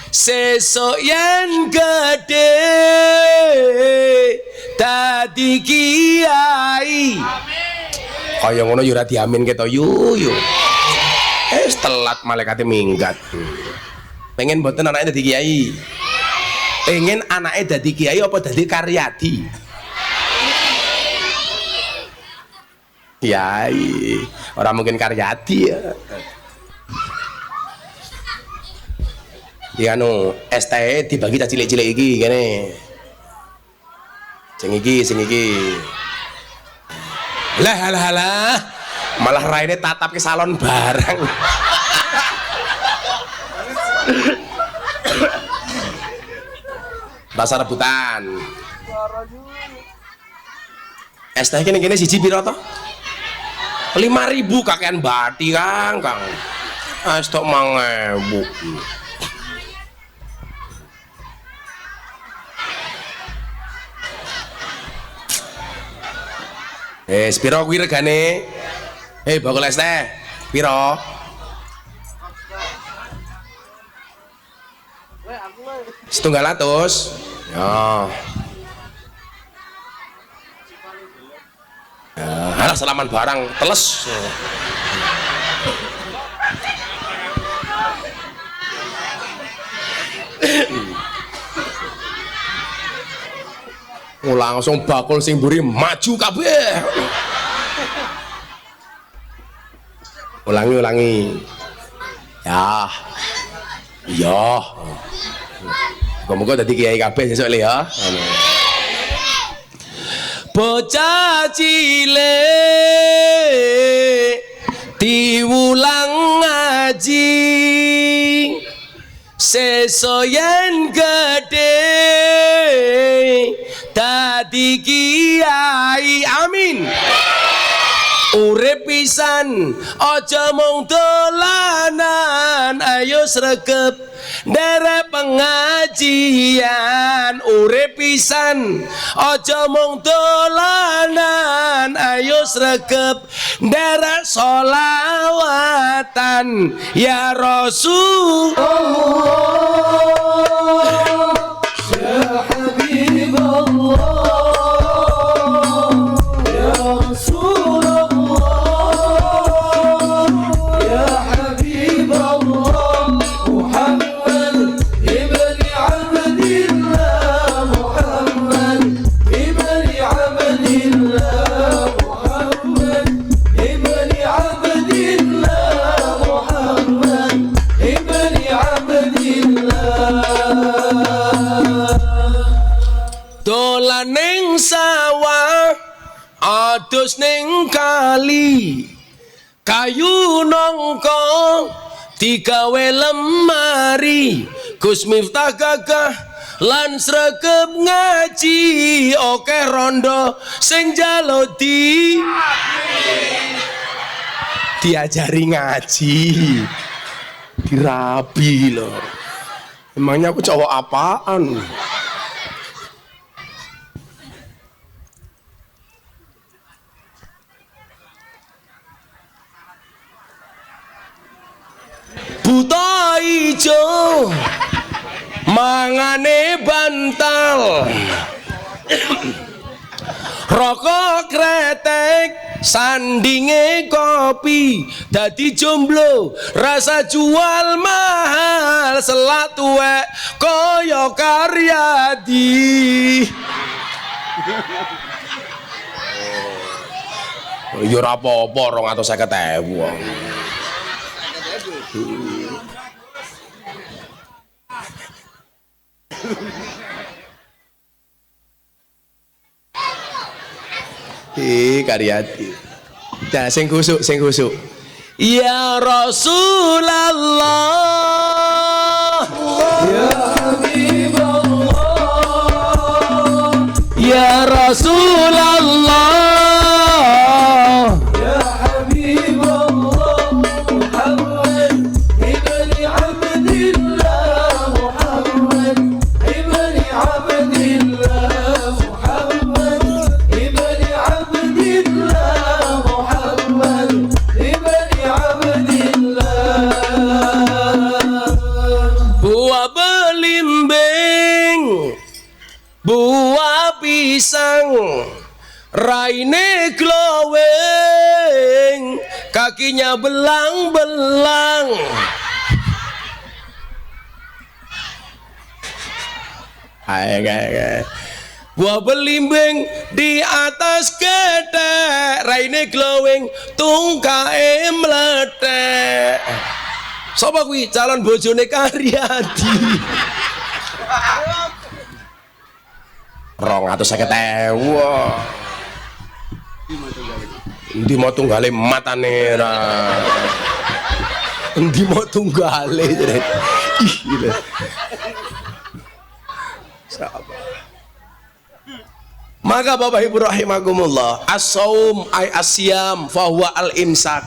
sesuk yen gedhe dadi kiai. Kaya ngono yo ora diamin keto yu. Telat malaikate minggat. Pengen mboten anake dadi kiai? Pengen anake dadi kiai apa dadi karyadi? Kiai, orang mungkin karyadi ya. Iya no, STE dibagi tak cilik-cilik iki kene. Sing iki. Lah, malah raine tatap ke salon bareng. Rasa rebutan. STE kene siji piro to? 5.000 kakean bati Kang. Stok 5.000. Piro kuwi regane? Bakul es teh. Piro? Setunggal atus. Ya. Alah salaman barang teles. Langsung bakul sing mburi maju kabeh. Ulangi. Ya. Iya. Muga-muga dadi kiai kabeh sesuk le ya. Bocah cilik diulang ngaji, sesuk yen gedhe dadi kiai. Amin. Urip pisan aja mung dolanan, ayo sregep nderek pengajian. Urip pisan aja mung dolanan, ayo sregep nderek sholawatan ya Rasulullah. Ya Habiballah. Ning sawah adus ning kali, kayu nangka digawe lemari Gus Miftah gagah lan sregep ngaji oke rondo sing jalo diajari ngaji dirabi loh. Emangnya aku cowok apaan? Buta ijo mangane bantal rokok kretek sandinge kopi dadi jomblo rasa jual mahal selak tuwek kaya Karyadi. Ya ora apa-apa 250.000. Karyadi. Nah, sing khusuk. Ya Rasulullah, Ya Habiballah, ya Rasulullah, Ya Habiballah, Muhammad ibn Abdillah, Muhammad ibn Abdillah, Muhammad ibn Abdillah, Muhammad ibn Abdillah. buah belimbing, buah pisang, raine glowing, kakinya belang-belang. Buah belimbing di atas gedek, raine glowing, tungkae meletek. Sapa kuwi? Calon bojone Karyadi. 250.000. Endi mau tunggale matane ra. Endi mau tunggale. Ih, gila. Maka Bapak Ibu rahimakumullah, as-saum ay asyam fahuwa al-imsak.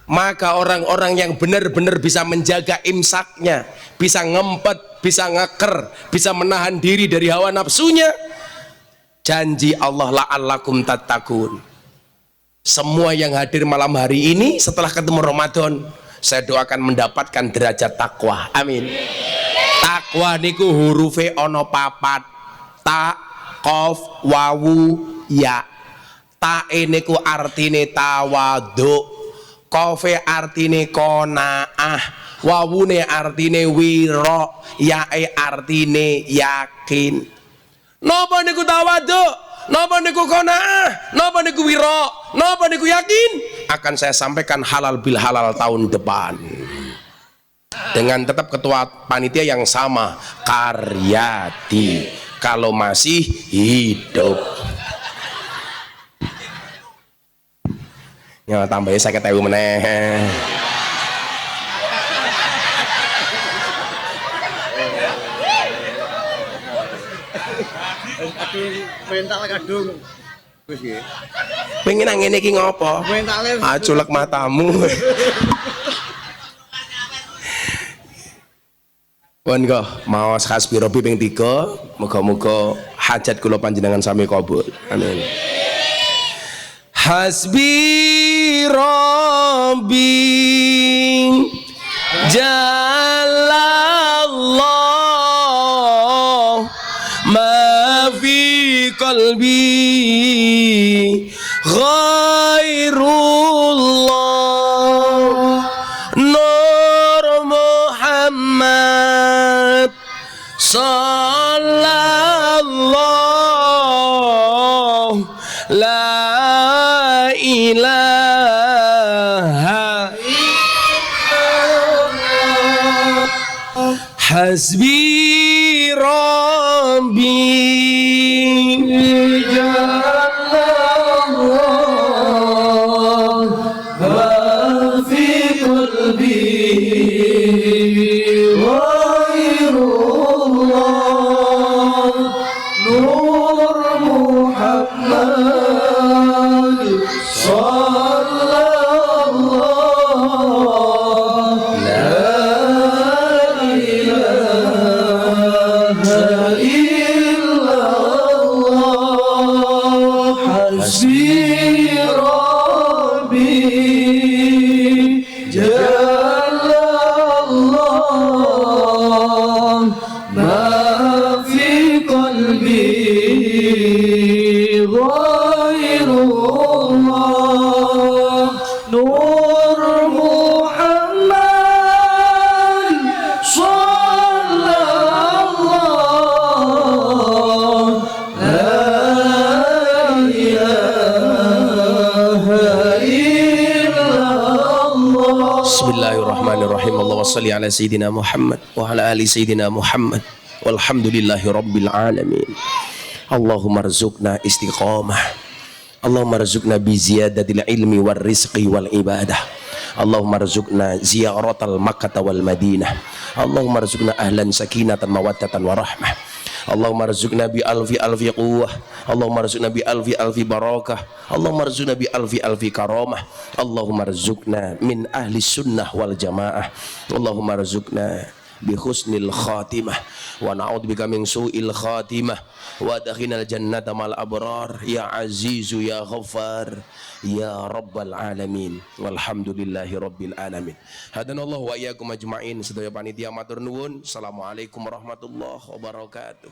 Maka orang-orang yang benar-benar bisa menjaga imsaknya, bisa ngempet, bisa ngeker, bisa menahan diri dari hawa nafsunya, janji Allah la'allakum tattaqun. Semua yang hadir malam hari ini setelah ketemu Ramadan, saya doakan mendapatkan derajat takwa. Amin. Takwa niku hurufe ono papat, ta, qaf, wawu, ya. Ta niku artine tawadhu, qafe artine qanaah, wawune artine wira, yae artine yakin. Napa niku tawadhu? Napa niku qanaah? Napa niku wira? Napa niku yakin? Akan saya sampaikan halal bil halal tahun depan. Dengan tetap ketua panitia yang sama, Karyadi, kalau masih hidup. Ya tambahnya 50.000 meneh. Mental kadung. Wis nggih. Pengen nang ngene iki ngopo? Mentale Aculek matamu. Pun kok maos khas birobi ping 3, muga-muga hajat kula panjenengan sami kabul. Amin. Hasbi Rabbi Jalallah ma fi qalbi ghairullah Nur Muhammad sallallahu la ilaha illallah hasbi rabbi Jalallah ma fi qalbi Nur Muhammad sallallahu la ilaha illallah hasbi rabbi jalallah ma fi qalbi ghairullah Nur Muhammad sallallahu la ilaha illallah Bismillahirrahmanirrahim. Allahumma shalli ala sayyidina Muhammad wa ala ali sayyidina Muhammad walhamdulillahi rabbil alamin. Allahumma rzuqna istiqamah, Allahumma rzuqna bi ziyadatil ilmi war rizqi wal ibadah, Allahumma rzuqna ziyaratal Makkah wal Madinah, Allahumma rzuqna ahlan sakinatan mawaddatan wa rahmah, Allahumma rzuqna bi alfi alfi quwwah, Allahumma rzuqna bi alfi alfi barakah, Allahumma rzuqna bi alfi alfi karamah, Allahumma rzuqna min ahli sunnah wal jamaah, Allahumma rzuqna bi husnil khatimah wa na'udzubika min su'il khatimah wa adkhilnal jannata mal abrar ya azizu ya ghaffar ya rabbal alamin walhamdulillahi rabbil alamin. Hadanallahu wa iyyakum ajmain. Sedaya panitia matur nuwun. Assalamualaikum warahmatullahi wabarakatuh.